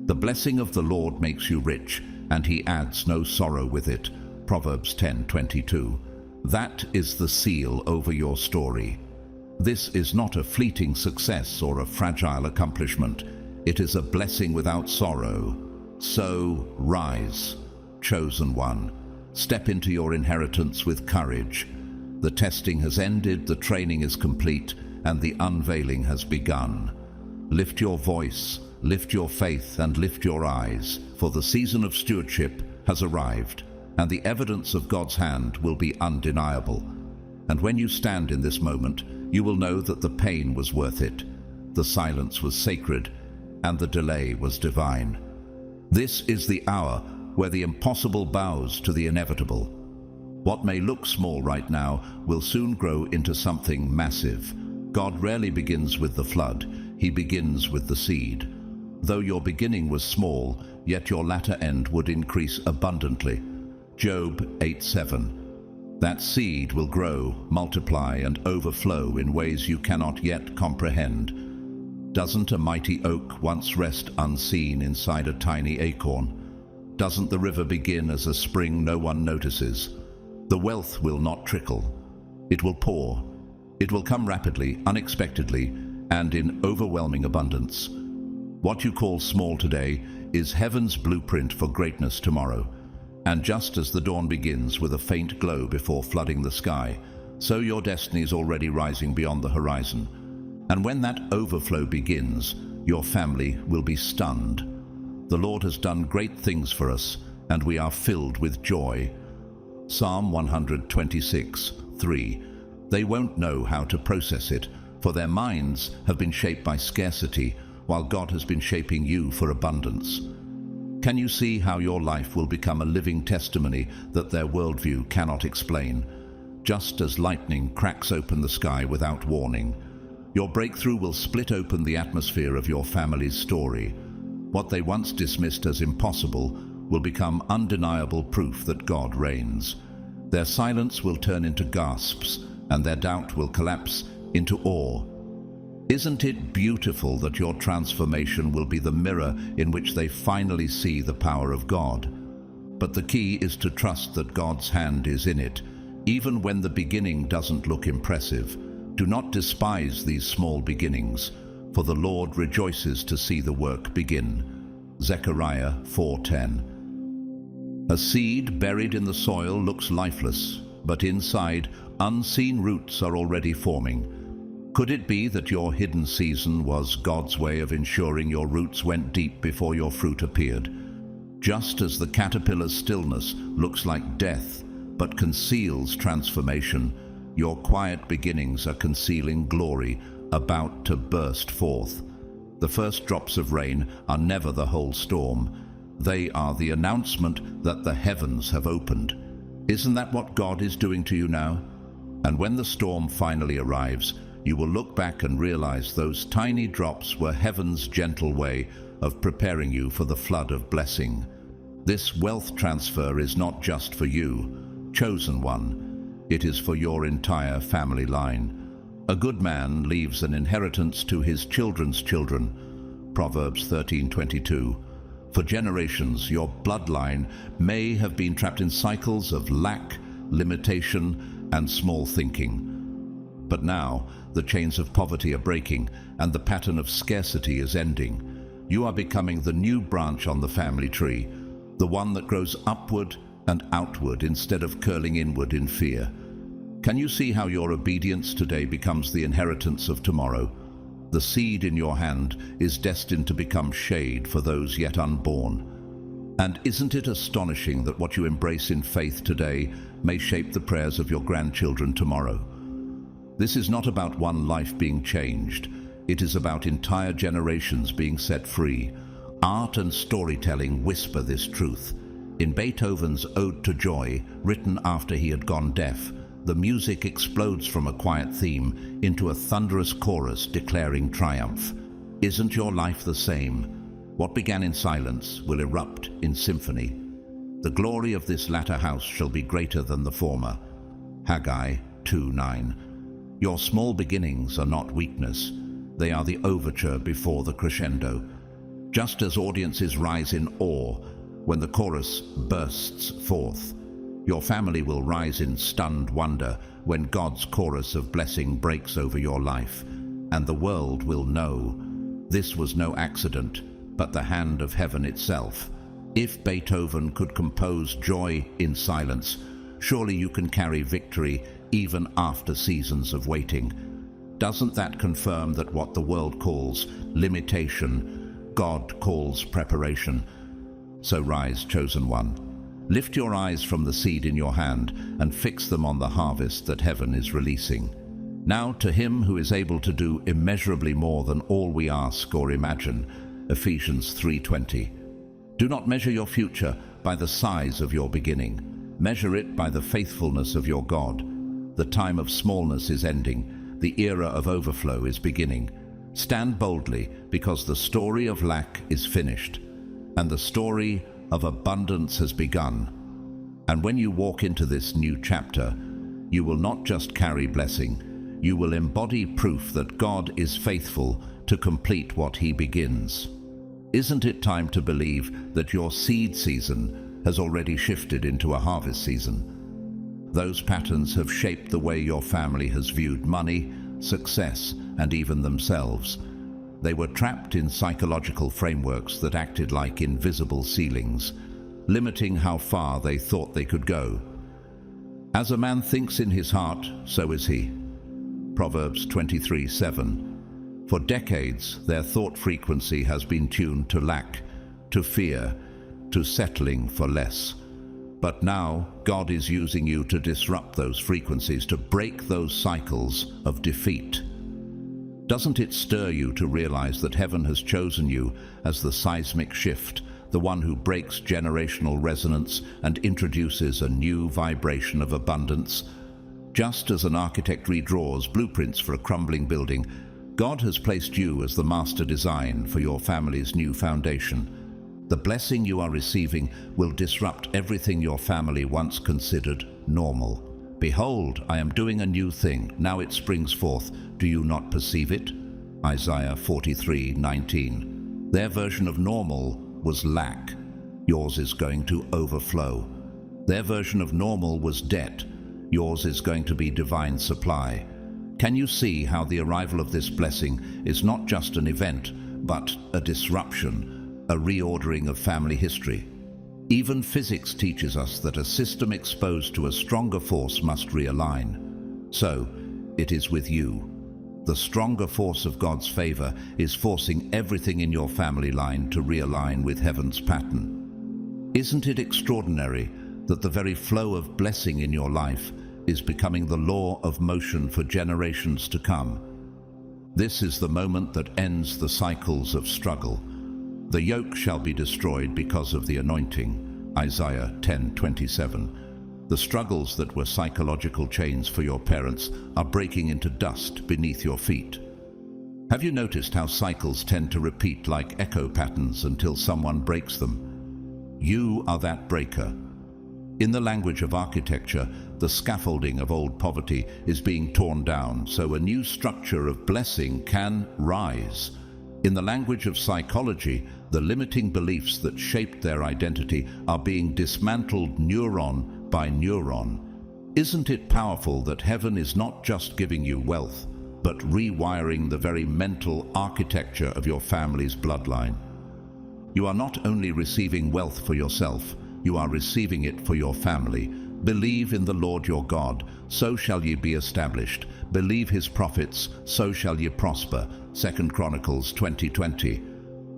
The blessing of the Lord makes you rich, and He adds no sorrow with it. Proverbs 10:22. That is the seal over your story. This is not a fleeting success or a fragile accomplishment. It is a blessing without sorrow. So rise, chosen one. Step into your inheritance with courage. The testing has ended, the training is complete, and the unveiling has begun. Lift your voice, lift your faith, and lift your eyes, for the season of stewardship has arrived, and the evidence of God's hand will be undeniable. And when you stand in this moment, you will know that the pain was worth it, the silence was sacred, and the delay was divine. This is the hour where the impossible bows to the inevitable. What may look small right now will soon grow into something massive. God rarely begins with the flood, he begins with the seed. Though your beginning was small, yet your latter end would increase abundantly. Job 8:7. That seed will grow, multiply, and overflow in ways you cannot yet comprehend. Doesn't a mighty oak once rest unseen inside a tiny acorn? Doesn't the river begin as a spring no one notices? The wealth will not trickle. It will pour. It will come rapidly, unexpectedly, and in overwhelming abundance. What you call small today is heaven's blueprint for greatness tomorrow. And just as the dawn begins with a faint glow before flooding the sky, so your destiny is already rising beyond the horizon. And when that overflow begins, your family will be stunned. The Lord has done great things for us, and we are filled with joy. Psalm 126:3. They won't know how to process it, for their minds have been shaped by scarcity, while God has been shaping you for abundance. Can you see how your life will become a living testimony that their worldview cannot explain? Just as lightning cracks open the sky without warning, your breakthrough will split open the atmosphere of your family's story. What they once dismissed as impossible will become undeniable proof that God reigns. Their silence will turn into gasps, and their doubt will collapse into awe. Isn't it beautiful that your transformation will be the mirror in which they finally see the power of God? But the key is to trust that God's hand is in it, even when the beginning doesn't look impressive. Do not despise these small beginnings, for the Lord rejoices to see the work begin. Zechariah 4:10. A seed buried in the soil looks lifeless, but inside, unseen roots are already forming. Could it be that your hidden season was God's way of ensuring your roots went deep before your fruit appeared? Just as the caterpillar's stillness looks like death, but conceals transformation, your quiet beginnings are concealing glory about to burst forth. The first drops of rain are never the whole storm. They are the announcement that the heavens have opened. Isn't that what God is doing to you now? And when the storm finally arrives, you will look back and realize those tiny drops were heaven's gentle way of preparing you for the flood of blessing. This wealth transfer is not just for you, chosen one. It is for your entire family line. A good man leaves an inheritance to his children's children. Proverbs 13:22. For generations, your bloodline may have been trapped in cycles of lack, limitation, and small thinking. But now, the chains of poverty are breaking, and the pattern of scarcity is ending. You are becoming the new branch on the family tree, the one that grows upward and outward instead of curling inward in fear. Can you see how your obedience today becomes the inheritance of tomorrow? The seed in your hand is destined to become shade for those yet unborn. And isn't it astonishing that what you embrace in faith today may shape the prayers of your grandchildren tomorrow? This is not about one life being changed. It is about entire generations being set free. Art and storytelling whisper this truth. In Beethoven's Ode to Joy, written after he had gone deaf, the music explodes from a quiet theme into a thunderous chorus declaring triumph. Isn't your life the same? What began in silence will erupt in symphony. The glory of this latter house shall be greater than the former. Haggai 2:9. Your small beginnings are not weakness. They are the overture before the crescendo. Just as audiences rise in awe when the chorus bursts forth, your family will rise in stunned wonder when God's chorus of blessing breaks over your life, and the world will know This was no accident, but the hand of heaven itself. If Beethoven could compose joy in silence, surely you can carry victory even after seasons of waiting. Doesn't that confirm that what the world calls limitation, God calls preparation? So rise, chosen one. Lift your eyes from the seed in your hand and fix them on the harvest that heaven is releasing. Now to him who is able to do immeasurably more than all we ask or imagine. Ephesians 3:20. Do not measure your future by the size of your beginning. Measure it by the faithfulness of your God. The time of smallness is ending. The era of overflow is beginning. Stand boldly, because the story of lack is finished, and the story of abundance has begun. And when you walk into this new chapter, you will not just carry blessing, you will embody proof that God is faithful to complete what he begins. Isn't it time to believe that your seed season has already shifted into a harvest season? Those patterns have shaped the way your family has viewed money, success, and even themselves. They were trapped in psychological frameworks that acted like invisible ceilings, limiting how far they thought they could go. As a man thinks in his heart, so is he. Proverbs 23:7. For decades, their thought frequency has been tuned to lack, to fear, to settling for less. But now, God is using you to disrupt those frequencies, to break those cycles of defeat. Doesn't it stir you to realize that heaven has chosen you as the seismic shift, the one who breaks generational resonance and introduces a new vibration of abundance? Just as an architect redraws blueprints for a crumbling building, God has placed you as the master design for your family's new foundation. The blessing you are receiving will disrupt everything your family once considered normal. Behold, I am doing a new thing. Now it springs forth. Do you not perceive it? Isaiah 43:19. Their version of normal was lack. Yours is going to overflow. Their version of normal was debt. Yours is going to be divine supply. Can you see how the arrival of this blessing is not just an event, but a disruption, a reordering of family history? Even physics teaches us that a system exposed to a stronger force must realign. So, it is with you. The stronger force of God's favor is forcing everything in your family line to realign with heaven's pattern. Isn't it extraordinary that the very flow of blessing in your life is becoming the law of motion for generations to come? This is the moment that ends the cycles of struggle. The yoke shall be destroyed because of the anointing. Isaiah 10:27. The struggles that were psychological chains for your parents are breaking into dust beneath your feet. Have you noticed how cycles tend to repeat like echo patterns until someone breaks them? You are that breaker. In the language of architecture, the scaffolding of old poverty is being torn down so a new structure of blessing can rise. In the language of psychology, the limiting beliefs that shaped their identity are being dismantled neuron by neuron. Isn't it powerful that heaven is not just giving you wealth, but rewiring the very mental architecture of your family's bloodline? You are not only receiving wealth for yourself, you are receiving it for your family. Believe in the Lord your God, so shall ye be established. Believe his prophets, so shall ye prosper. 2 Chronicles 20:20.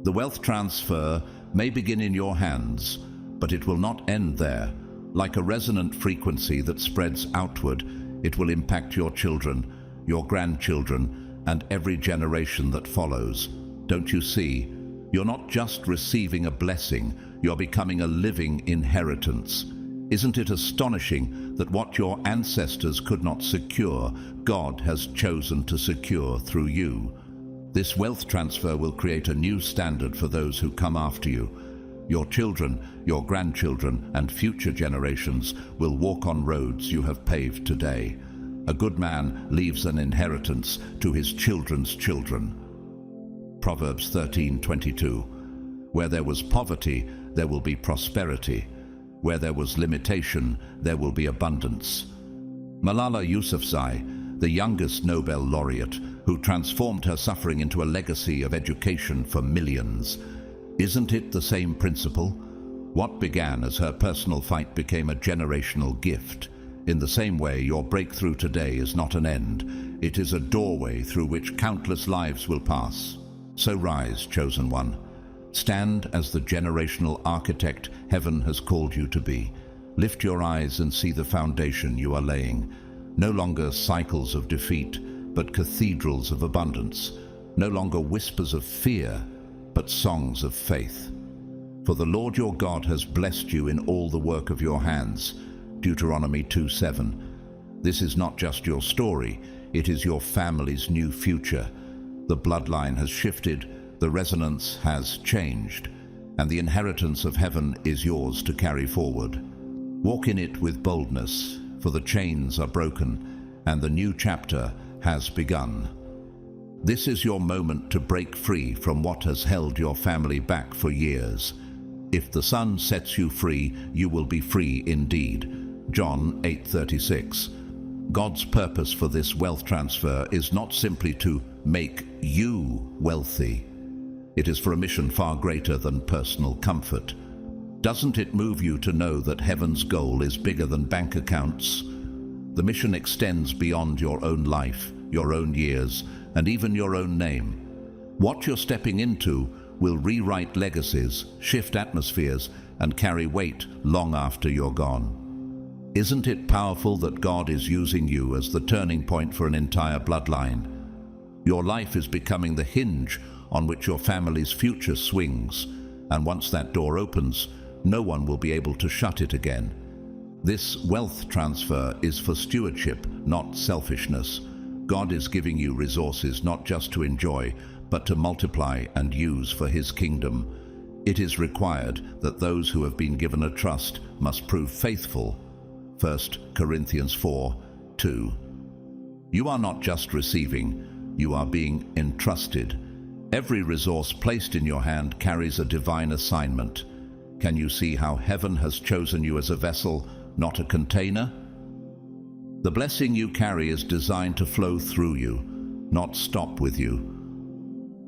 The wealth transfer may begin in your hands, but it will not end there. Like a resonant frequency that spreads outward, it will impact your children, your grandchildren, and every generation that follows. Don't you see? You're not just receiving a blessing, you're becoming a living inheritance. Isn't it astonishing that what your ancestors could not secure, God has chosen to secure through you? This wealth transfer will create a new standard for those who come after you. Your children, your grandchildren, and future generations will walk on roads you have paved today. A good man leaves an inheritance to his children's children. Proverbs 13:22. Where there was poverty, there will be prosperity. Where there was limitation, there will be abundance. Malala Yousafzai, the youngest Nobel laureate, who transformed her suffering into a legacy of education for millions. Isn't it the same principle? What began as her personal fight became a generational gift. In the same way, your breakthrough today is not an end. It is a doorway through which countless lives will pass. So rise, chosen one. Stand as the generational architect heaven has called you to be. Lift your eyes and see the foundation you are laying. No longer cycles of defeat, but cathedrals of abundance. No longer whispers of fear, but songs of faith. For the Lord your God has blessed you in all the work of your hands. Deuteronomy 2:7. This is not just your story, it is your family's new future. The bloodline has shifted, the resonance has changed, and the inheritance of heaven is yours to carry forward. Walk in it with boldness, for the chains are broken, and the new chapter has begun. This is your moment to break free from what has held your family back for years. If the Son sets you free, you will be free indeed. John 8:36. God's purpose for this wealth transfer is not simply to make you wealthy. It is for a mission far greater than personal comfort. Doesn't it move you to know that heaven's goal is bigger than bank accounts? The mission extends beyond your own life, your own years, and even your own name. What you're stepping into will rewrite legacies, shift atmospheres, and carry weight long after you're gone. Isn't it powerful that God is using you as the turning point for an entire bloodline? Your life is becoming the hinge on which your family's future swings, and once that door opens, no one will be able to shut it again. This wealth transfer is for stewardship, not selfishness. God is giving you resources not just to enjoy, but to multiply and use for His kingdom. It is required that those who have been given a trust must prove faithful. 1 Corinthians 4:2. You are not just receiving, you are being entrusted. Every resource placed in your hand carries a divine assignment. Can you see how heaven has chosen you as a vessel, not a container? The blessing you carry is designed to flow through you, not stop with you.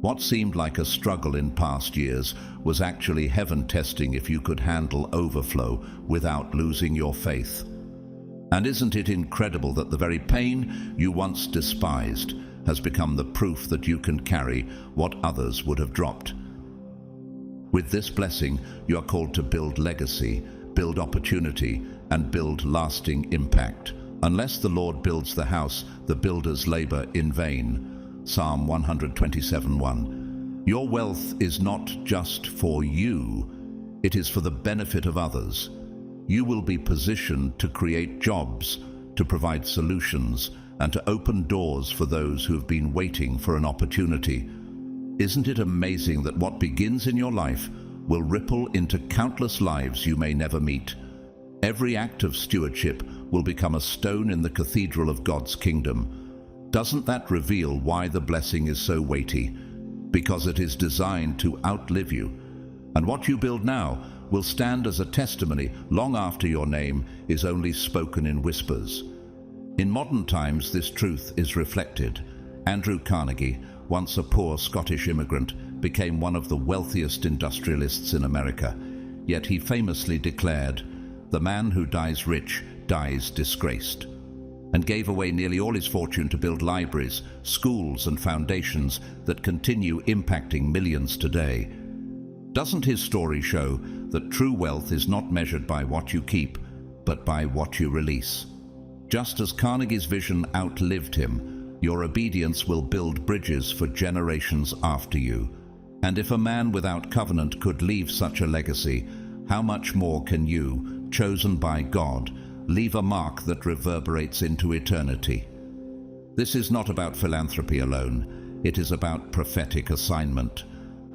What seemed like a struggle in past years was actually heaven testing if you could handle overflow without losing your faith. And isn't it incredible that the very pain you once despised has become the proof that you can carry what others would have dropped? With this blessing, you are called to build legacy, build opportunity, and build lasting impact. Unless the Lord builds the house, the builders labor in vain. Psalm 127:1. Your wealth is not just for you, it is for the benefit of others. You will be positioned to create jobs, to provide solutions, and to open doors for those who have been waiting for an opportunity. Isn't it amazing that what begins in your life will ripple into countless lives you may never meet? Every act of stewardship will become a stone in the cathedral of God's kingdom. Doesn't that reveal why the blessing is so weighty? Because it is designed to outlive you. And what you build now will stand as a testimony long after your name is only spoken in whispers. In modern times, this truth is reflected. Andrew Carnegie, once a poor Scottish immigrant, became one of the wealthiest industrialists in America. Yet he famously declared, "The man who dies rich dies disgraced," and gave away nearly all his fortune to build libraries, schools, and foundations that continue impacting millions today. Doesn't his story show that true wealth is not measured by what you keep, but by what you release? Just as Carnegie's vision outlived him, your obedience will build bridges for generations after you. And if a man without covenant could leave such a legacy, how much more can you, chosen by God, leave a mark that reverberates into eternity? This is not about philanthropy alone. It is about prophetic assignment.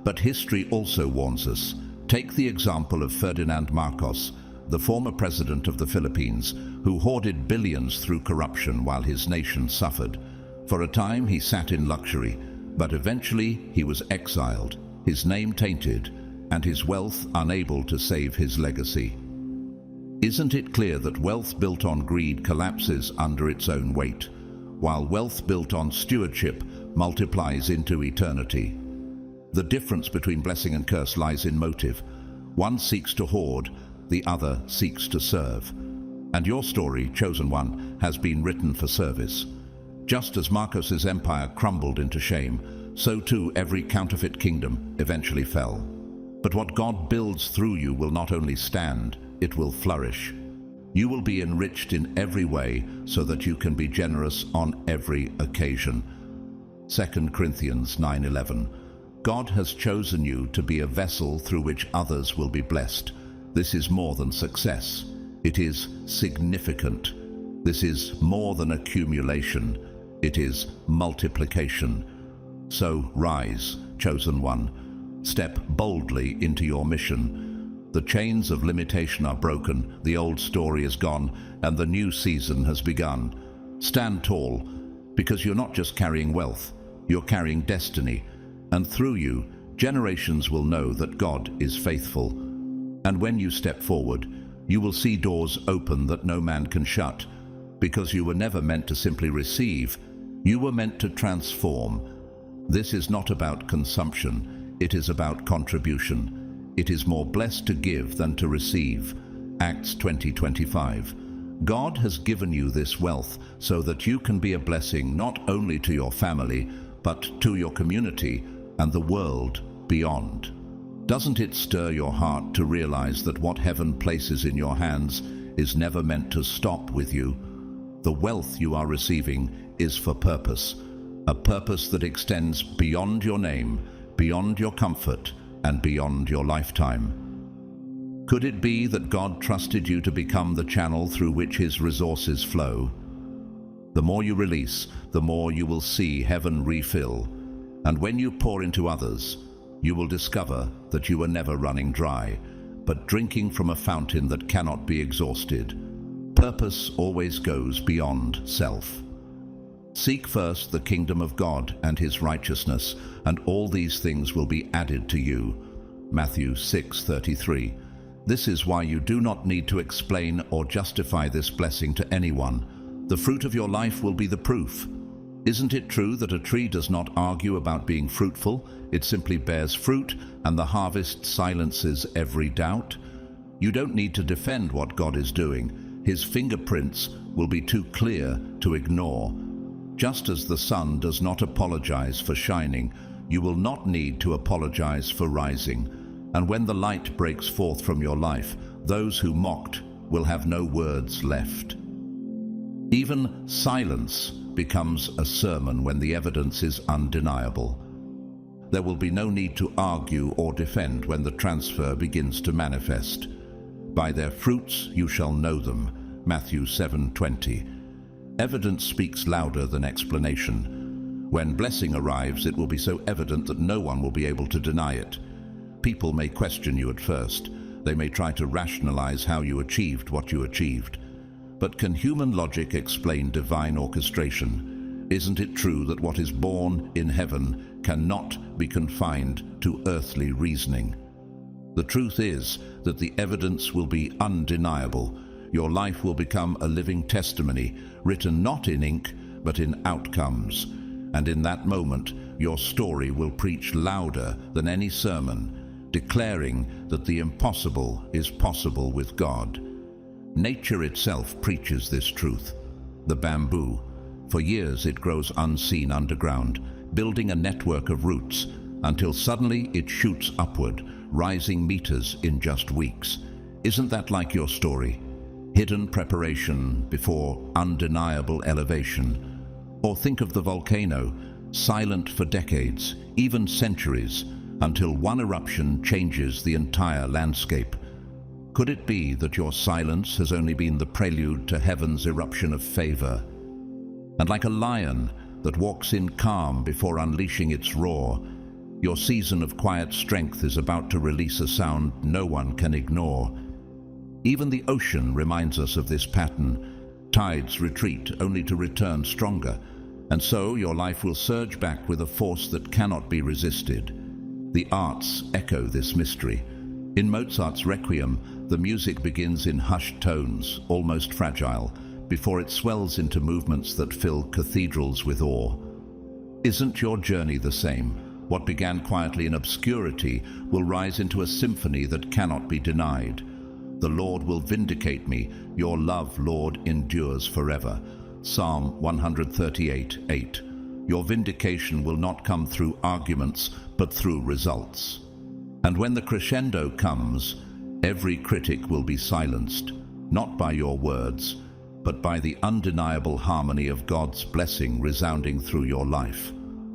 But history also warns us. Take the example of Ferdinand Marcos, the former president of the Philippines, who hoarded billions through corruption while his nation suffered. For a time he sat in luxury, but eventually he was exiled, his name tainted, and his wealth unable to save his legacy. Isn't it clear that wealth built on greed collapses under its own weight? while wealth built on stewardship multiplies into eternity. The difference between blessing and curse lies in motive. One seeks to hoard, the other seeks to serve. And your story, chosen one, has been written for service. Just as Marcos's empire crumbled into shame, so too every counterfeit kingdom eventually fell. But what God builds through you will not only stand, it will flourish. You will be enriched in every way so that you can be generous on every occasion. 2 Corinthians 9:11. God has chosen you to be a vessel through which others will be blessed. This is more than success. It is significant. This is more than accumulation. It is multiplication. So rise, chosen one. Step boldly into your mission. The chains of limitation are broken, the old story is gone, and the new season has begun. Stand tall, because you're not just carrying wealth, you're carrying destiny, and through you, generations will know that God is faithful. And when you step forward, you will see doors open that no man can shut, because you were never meant to simply receive, you were meant to transform. This is not about consumption, it is about contribution. It is more blessed to give than to receive. Acts 20:25. God has given you this wealth so that you can be a blessing not only to your family, but to your community and the world beyond. Doesn't it stir your heart to realize that what heaven places in your hands is never meant to stop with you? The wealth you are receiving is for purpose, a purpose that extends beyond your name, beyond your comfort, and beyond your lifetime. Could it be that God trusted you to become the channel through which His resources flow? The more you release, the more you will see heaven refill. And when you pour into others, you will discover that you were never running dry, but drinking from a fountain that cannot be exhausted. Purpose always goes beyond self. Seek first the kingdom of God and His righteousness, and all these things will be added to you. Matthew 6:33. This is why you do not need to explain or justify this blessing to anyone. The fruit of your life will be the proof. Isn't it true that a tree does not argue about being fruitful? It simply bears fruit, and the harvest silences every doubt. You don't need to defend what God is doing. His fingerprints will be too clear to ignore. Just as the sun does not apologize for shining, you will not need to apologize for rising. And when the light breaks forth from your life, those who mocked will have no words left. Even silence becomes a sermon when the evidence is undeniable. There will be no need to argue or defend when the transfer begins to manifest. By their fruits you shall know them. Matthew 7:20. Evidence speaks louder than explanation. When blessing arrives, it will be so evident that no one will be able to deny it. People may question you at first. They may try to rationalize how you achieved what you achieved. But can human logic explain divine orchestration? Isn't it true that what is born in heaven cannot be confined to earthly reasoning? The truth is that the evidence will be undeniable. Your life will become a living testimony, written not in ink, but in outcomes. And in that moment, your story will preach louder than any sermon, declaring that the impossible is possible with God. Nature itself preaches this truth. The bamboo. For years it grows unseen underground, building a network of roots, until suddenly it shoots upward, rising meters in just weeks. Isn't that like your story? Hidden preparation before undeniable elevation. Or think of the volcano, silent for decades, even centuries, until one eruption changes the entire landscape. Could it be that your silence has only been the prelude to heaven's eruption of favor? And like a lion that walks in calm before unleashing its roar, your season of quiet strength is about to release a sound no one can ignore. Even the ocean reminds us of this pattern. Tides retreat only to return stronger, and so your life will surge back with a force that cannot be resisted. The arts echo this mystery. In Mozart's Requiem, the music begins in hushed tones, almost fragile, before it swells into movements that fill cathedrals with awe. Isn't your journey the same? What began quietly in obscurity will rise into a symphony that cannot be denied. The Lord will vindicate me. Your love, Lord, endures forever. Psalm 138:8. Your vindication will not come through arguments, but through results. And when the crescendo comes, every critic will be silenced, not by your words, but by the undeniable harmony of God's blessing resounding through your life.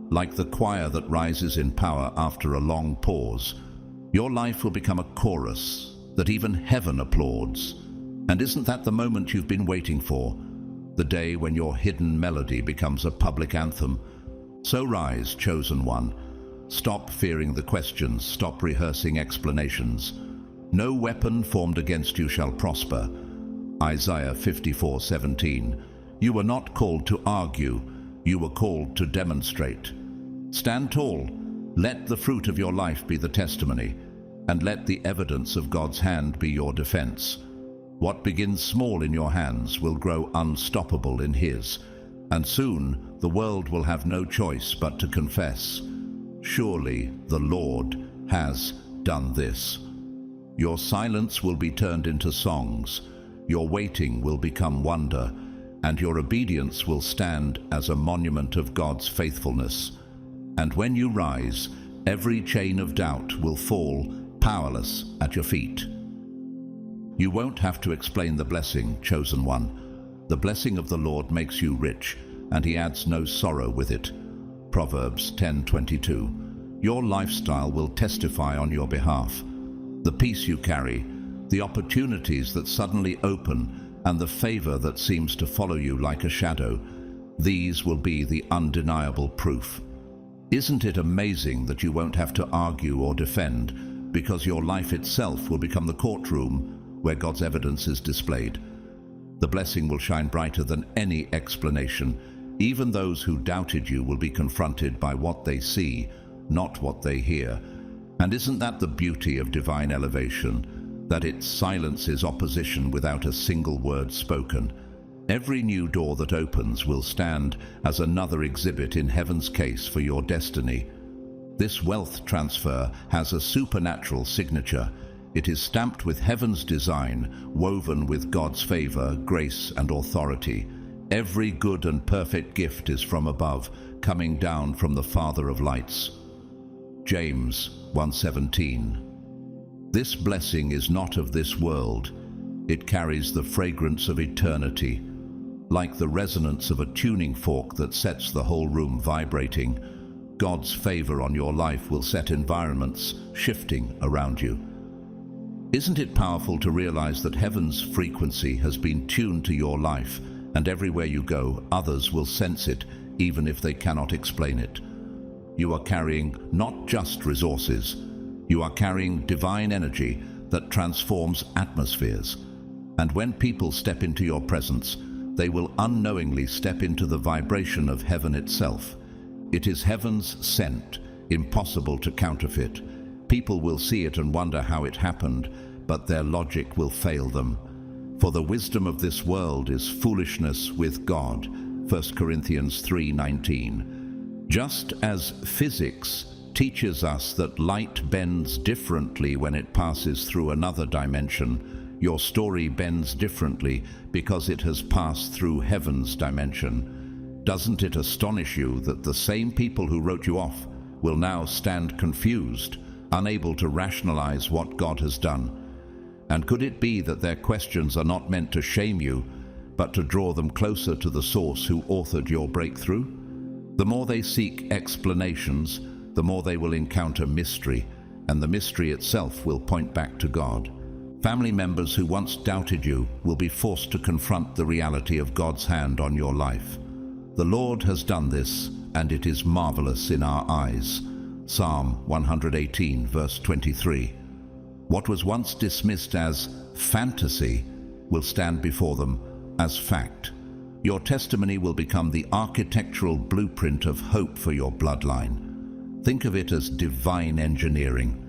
Like the choir that rises in power after a long pause, your life will become a chorus that even heaven applauds. And isn't that the moment you've been waiting for? The day when your hidden melody becomes a public anthem. So rise, chosen one. Stop fearing the questions, stop rehearsing explanations. No weapon formed against you shall prosper. Isaiah 54:17. You were not called to argue, you were called to demonstrate. Stand tall, let the fruit of your life be the testimony, and let the evidence of God's hand be your defense. What begins small in your hands will grow unstoppable in His, and soon the world will have no choice but to confess, surely the Lord has done this. Your silence will be turned into songs, your waiting will become wonder, and your obedience will stand as a monument of God's faithfulness. And when you rise, every chain of doubt will fall powerless at your feet. You won't have to explain the blessing, chosen one. The blessing of the Lord makes you rich, and He adds no sorrow with it. Proverbs 10:22. Your lifestyle will testify on your behalf. The peace you carry, the opportunities that suddenly open, and the favor that seems to follow you like a shadow, these will be the undeniable proof. Isn't it amazing that you won't have to argue or defend, because your life itself will become the courtroom where God's evidence is displayed? The blessing will shine brighter than any explanation. Even those who doubted you will be confronted by what they see, not what they hear. And isn't that the beauty of divine elevation, that it silences opposition without a single word spoken? Every new door that opens will stand as another exhibit in heaven's case for your destiny. This wealth transfer has a supernatural signature. It is stamped with heaven's design, woven with God's favor, grace, and authority. Every good and perfect gift is from above, coming down from the Father of lights. James 1:17. This blessing is not of this world. It carries the fragrance of eternity. Like the resonance of a tuning fork that sets the whole room vibrating, God's favor on your life will set environments shifting around you. Isn't it powerful to realize that heaven's frequency has been tuned to your life, and everywhere you go, others will sense it, even if they cannot explain it? You are carrying not just resources, you are carrying divine energy that transforms atmospheres. And when people step into your presence, they will unknowingly step into the vibration of heaven itself. It is heaven's scent, impossible to counterfeit. People will see it and wonder how it happened, but their logic will fail them. For the wisdom of this world is foolishness with God. 1 Corinthians 3:19. Just as physics teaches us that light bends differently when it passes through another dimension, your story bends differently because it has passed through heaven's dimension. Doesn't it astonish you that the same people who wrote you off will now stand confused, unable to rationalize what God has done? And could it be that their questions are not meant to shame you, but to draw them closer to the source who authored your breakthrough? The more they seek explanations, the more they will encounter mystery, and the mystery itself will point back to God. Family members who once doubted you will be forced to confront the reality of God's hand on your life. The Lord has done this, and it is marvelous in our eyes. Psalm 118, verse 23. What was once dismissed as fantasy will stand before them as fact. Your testimony will become the architectural blueprint of hope for your bloodline. Think of it as divine engineering.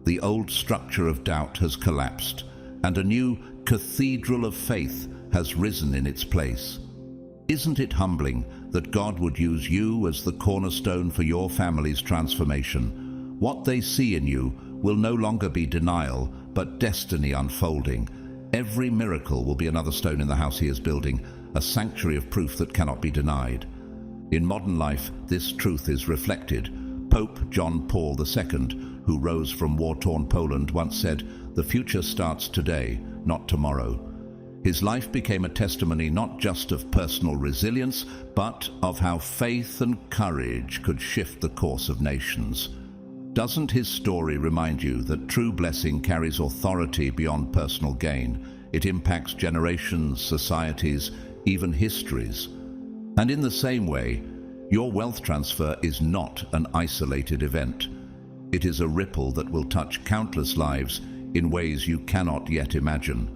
The old structure of doubt has collapsed, and a new cathedral of faith has risen in its place. Isn't it humbling that God would use you as the cornerstone for your family's transformation? What they see in you will no longer be denial, but destiny unfolding. Every miracle will be another stone in the house he is building, a sanctuary of proof that cannot be denied. In modern life, this truth is reflected. Pope John Paul II, who rose from war-torn Poland, once said, "The future starts today, not tomorrow." His life became a testimony not just of personal resilience, but of how faith and courage could shift the course of nations. Doesn't his story remind you that true blessing carries authority beyond personal gain? It impacts generations, societies, even histories. And in the same way, your wealth transfer is not an isolated event. It is a ripple that will touch countless lives in ways you cannot yet imagine.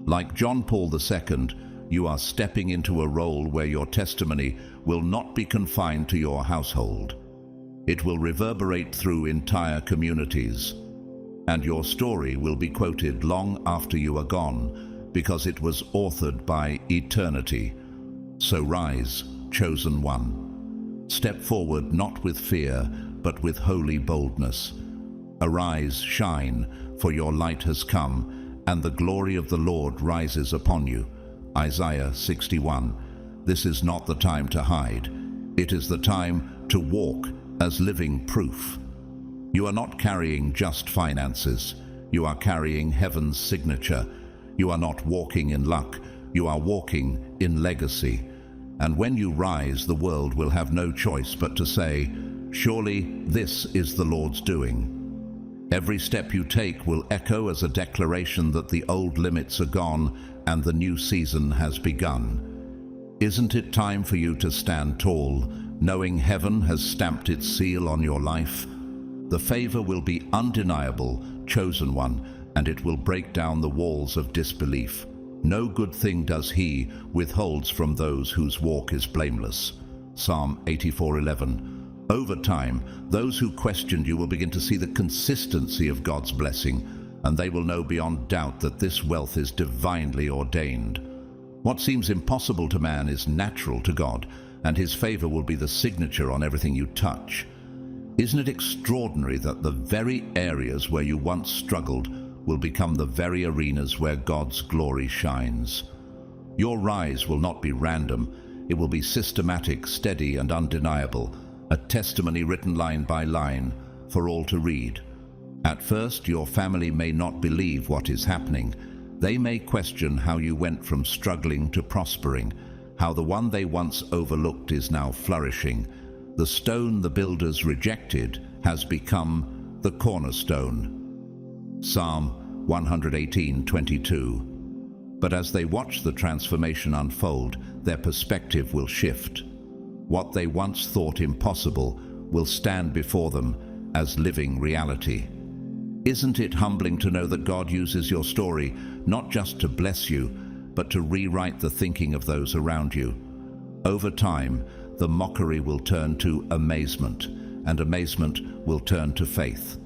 Like John Paul II, you are stepping into a role where your testimony will not be confined to your household. It will reverberate through entire communities, and your story will be quoted long after you are gone, because it was authored by eternity. So rise, chosen one. Step forward not with fear, but with holy boldness. Arise, shine, for your light has come, and the glory of the Lord rises upon you. Isaiah 61. This is not the time to hide. It is the time to walk as living proof. You are not carrying just finances. You are carrying heaven's signature. You are not walking in luck. You are walking in legacy. And when you rise, the world will have no choice but to say, "Surely this is the Lord's doing." Every step you take will echo as a declaration that the old limits are gone and the new season has begun. Isn't it time for you to stand tall, knowing heaven has stamped its seal on your life? The favor will be undeniable, chosen one, and it will break down the walls of disbelief. No good thing does he withholds from those whose walk is blameless. Psalm 84:11. Over time, those who questioned you will begin to see the consistency of God's blessing, and they will know beyond doubt that this wealth is divinely ordained. What seems impossible to man is natural to God, and his favor will be the signature on everything you touch. Isn't it extraordinary that the very areas where you once struggled will become the very arenas where God's glory shines? Your rise will not be random. It will be systematic, steady, and undeniable. A testimony written line by line for all to read. At first, your family may not believe what is happening. They may question how you went from struggling to prospering, how the one they once overlooked is now flourishing. The stone the builders rejected has become the cornerstone. Psalm 118:22. But as they watch the transformation unfold, their perspective will shift. What they once thought impossible will stand before them as living reality. Isn't it humbling to know that God uses your story not just to bless you, but to rewrite the thinking of those around you? Over time, the mockery will turn to amazement, and amazement will turn to faith.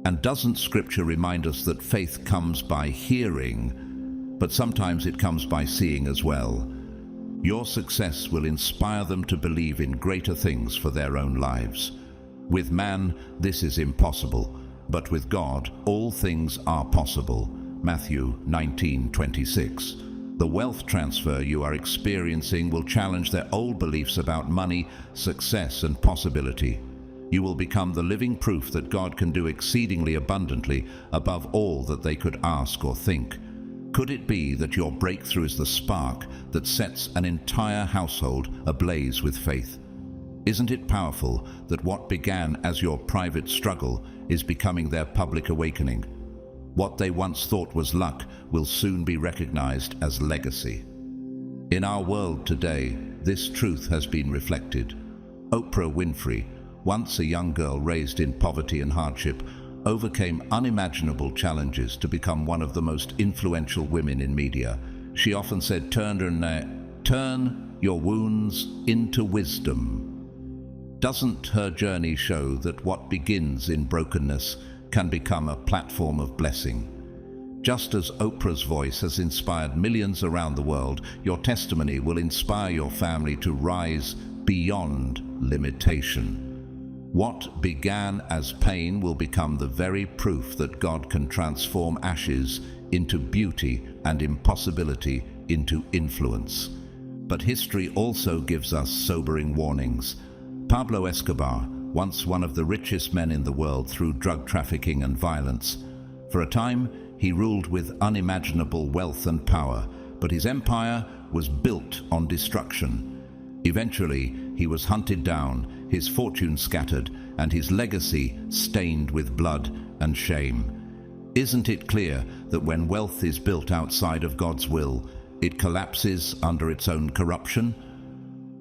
And doesn't Scripture remind us that faith comes by hearing, but sometimes it comes by seeing as well? Your success will inspire them to believe in greater things for their own lives. With man, this is impossible, but with God, all things are possible. Matthew 19:26. The wealth transfer you are experiencing will challenge their old beliefs about money, success, and possibility. You will become the living proof that God can do exceedingly abundantly above all that they could ask or think. Could it be that your breakthrough is the spark that sets an entire household ablaze with faith? Isn't it powerful that what began as your private struggle is becoming their public awakening? What they once thought was luck will soon be recognized as legacy. In our world today, this truth has been reflected. Oprah Winfrey, once a young girl raised in poverty and hardship, overcame unimaginable challenges to become one of the most influential women in media. She often said, turn your wounds into wisdom. Doesn't her journey show that what begins in brokenness can become a platform of blessing? Just as Oprah's voice has inspired millions around the world, your testimony will inspire your family to rise beyond limitation. What began as pain will become the very proof that God can transform ashes into beauty and impossibility into influence. But history also gives us sobering warnings. Pablo Escobar, once one of the richest men in the world through drug trafficking and violence. For a time, he ruled with unimaginable wealth and power, but his empire was built on destruction. Eventually, he was hunted down, his fortune scattered, and his legacy stained with blood and shame. Isn't it clear that when wealth is built outside of God's will, it collapses under its own corruption?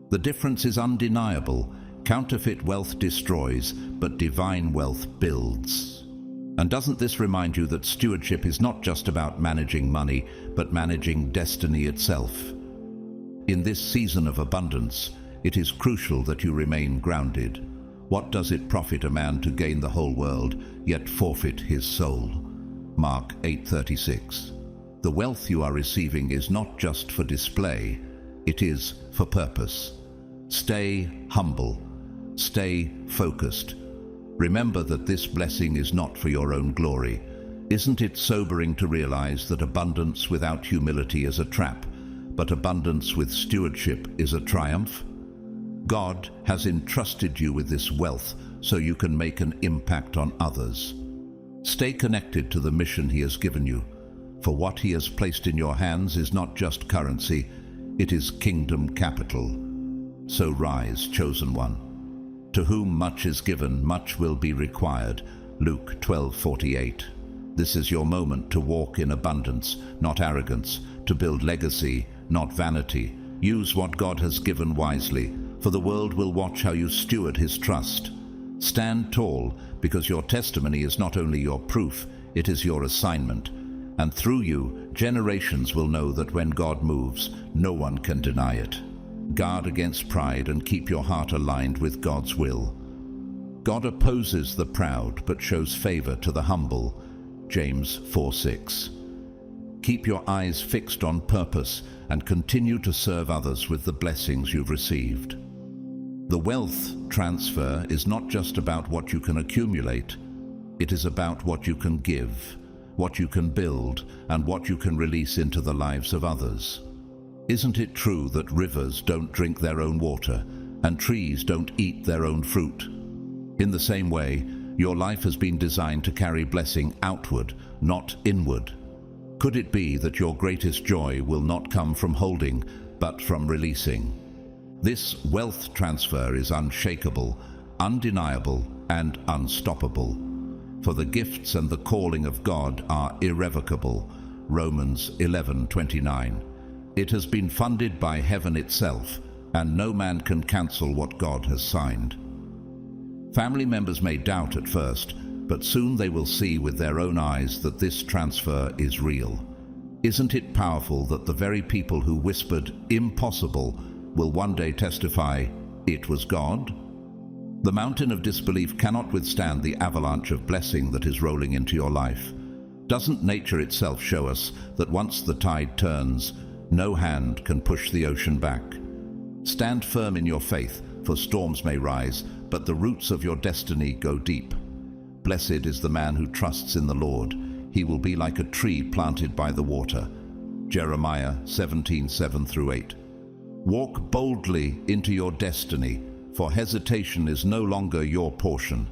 The difference is undeniable. Counterfeit wealth destroys, but divine wealth builds. And doesn't this remind you that stewardship is not just about managing money, but managing destiny itself? In this season of abundance, it is crucial that you remain grounded. What does it profit a man to gain the whole world, yet forfeit his soul? Mark 8:36. The wealth you are receiving is not just for display, it is for purpose. Stay humble. Stay focused. Remember that this blessing is not for your own glory. Isn't it sobering to realize that abundance without humility is a trap, but abundance with stewardship is a triumph? God has entrusted you with this wealth so you can make an impact on others. Stay connected to the mission He has given you, for what He has placed in your hands is not just currency, it is kingdom capital. So rise, chosen one. To whom much is given, much will be required. Luke 12:48. This is your moment to walk in abundance, not arrogance, to build legacy, not vanity. Use what God has given wisely, for the world will watch how you steward His trust. Stand tall, because your testimony is not only your proof, it is your assignment. And through you, generations will know that when God moves, no one can deny it. Guard against pride and keep your heart aligned with God's will. God opposes the proud but shows favor to the humble. James 4:6. Keep your eyes fixed on purpose and continue to serve others with the blessings you've received. The wealth transfer is not just about what you can accumulate. It is about what you can give, what you can build, and what you can release into the lives of others. Isn't it true that rivers don't drink their own water and trees don't eat their own fruit? In the same way, your life has been designed to carry blessing outward, not inward. Could it be that your greatest joy will not come from holding, but from releasing? This wealth transfer is unshakable, undeniable, and unstoppable. For the gifts and the calling of God are irrevocable. Romans 11:29. It has been funded by heaven itself, and no man can cancel what God has signed. Family members may doubt at first, but soon they will see with their own eyes that this transfer is real. Isn't it powerful that the very people who whispered impossible will one day testify, it was God? The mountain of disbelief cannot withstand the avalanche of blessing that is rolling into your life. Doesn't nature itself show us that once the tide turns, no hand can push the ocean back? Stand firm in your faith, for storms may rise, but the roots of your destiny go deep. Blessed is the man who trusts in the Lord. He will be like a tree planted by the water. Jeremiah 17:7-8. Walk boldly into your destiny, for hesitation is no longer your portion.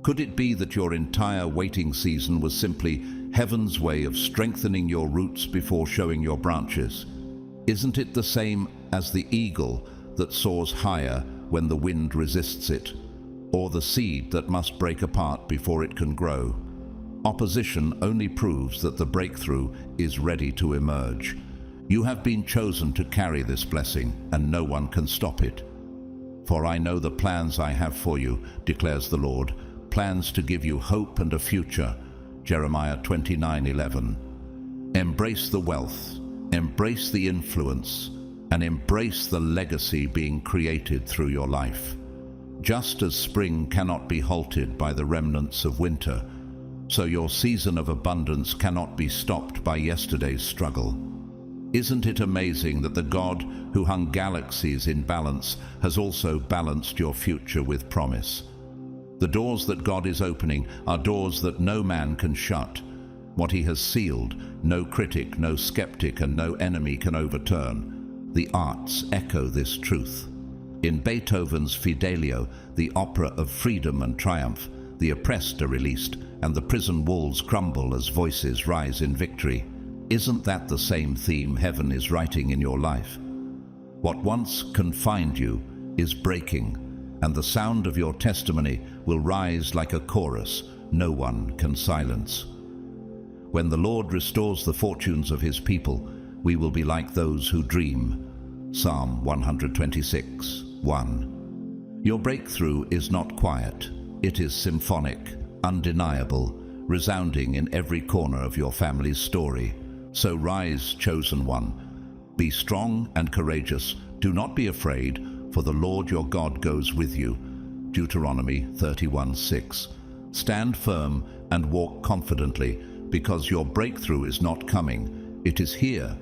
Could it be that your entire waiting season was simply heaven's way of strengthening your roots before showing your branches? Isn't it the same as the eagle that soars higher when the wind resists it, or the seed that must break apart before it can grow? Opposition only proves that the breakthrough is ready to emerge. You have been chosen to carry this blessing, and no one can stop it. For I know the plans I have for you, declares the Lord, plans to give you hope and a future. Jeremiah 29:11. Embrace the wealth, embrace the influence, and embrace the legacy being created through your life. Just as spring cannot be halted by the remnants of winter, So your season of abundance cannot be stopped by yesterday's struggle. Isn't it amazing that the God who hung galaxies in balance has also balanced your future with promise? The doors that God is opening are doors that no man can shut. What he has sealed, no critic, no skeptic, and no enemy can overturn. The arts echo this truth. In Beethoven's Fidelio, the opera of freedom and triumph, the oppressed are released, and the prison walls crumble as voices rise in victory. Isn't that the same theme heaven is writing in your life? What once confined you is breaking, and the sound of your testimony will rise like a chorus no one can silence. When the Lord restores the fortunes of his people, we will be like those who dream. Psalm 126:1. Your breakthrough is not quiet. It is symphonic, undeniable, resounding in every corner of your family's story. So rise, chosen one. Be strong and courageous. Do not be afraid, for the Lord your God goes with you. Deuteronomy 31:6. Stand firm and walk confidently, because your breakthrough is not coming. It is here.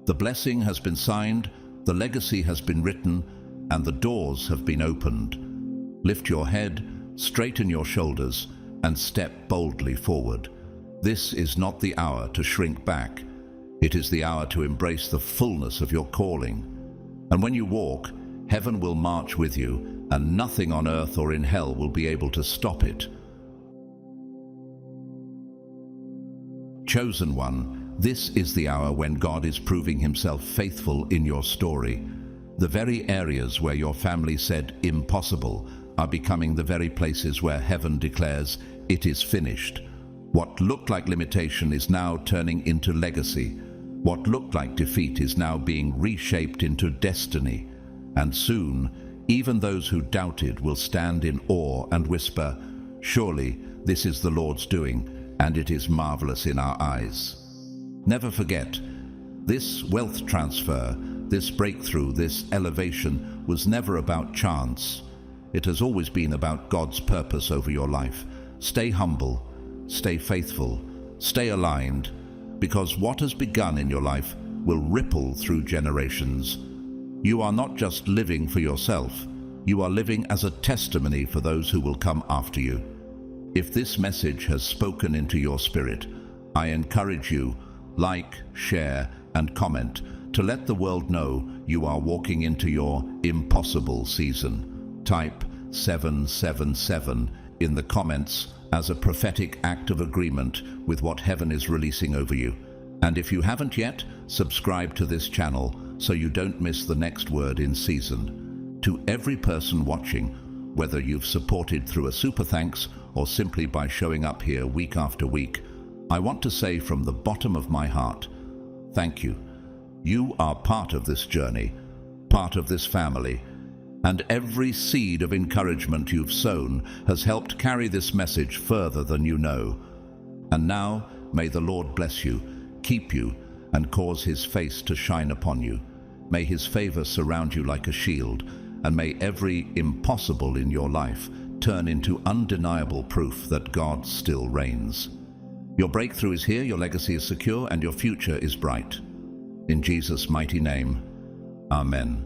The blessing has been signed, the legacy has been written, and the doors have been opened. Lift your head, straighten your shoulders, and step boldly forward. This is not the hour to shrink back. It is the hour to embrace the fullness of your calling. And when you walk, heaven will march with you, and nothing on earth or in hell will be able to stop it. Chosen one, this is the hour when God is proving himself faithful in your story. The very areas where your family said impossible are becoming the very places where heaven declares it is finished. What looked like limitation is now turning into legacy. What looked like defeat is now being reshaped into destiny. And soon, even those who doubted will stand in awe and whisper, "Surely this is the Lord's doing, and it is marvelous in our eyes." Never forget, this wealth transfer, this breakthrough, this elevation was never about chance. It has always been about God's purpose over your life. Stay humble, stay faithful, stay aligned, because what has begun in your life will ripple through generations. You are not just living for yourself, you are living as a testimony for those who will come after you. If this message has spoken into your spirit, I encourage you, like, share, and comment to let the world know you are walking into your impossible season. Type 777 in the comments as a prophetic act of agreement with what heaven is releasing over you. And if you haven't yet, subscribe to this channel so you don't miss the next word in season. To every person watching, whether you've supported through a super thanks or simply by showing up here week after week, I want to say from the bottom of my heart, thank you. You are part of this journey, part of this family, and every seed of encouragement you've sown has helped carry this message further than you know. And now, may the Lord bless you, keep you, and cause his face to shine upon you. May his favor surround you like a shield, and may every impossible in your life turn into undeniable proof that God still reigns. Your breakthrough is here, your legacy is secure, and your future is bright. In Jesus' mighty name, Amen.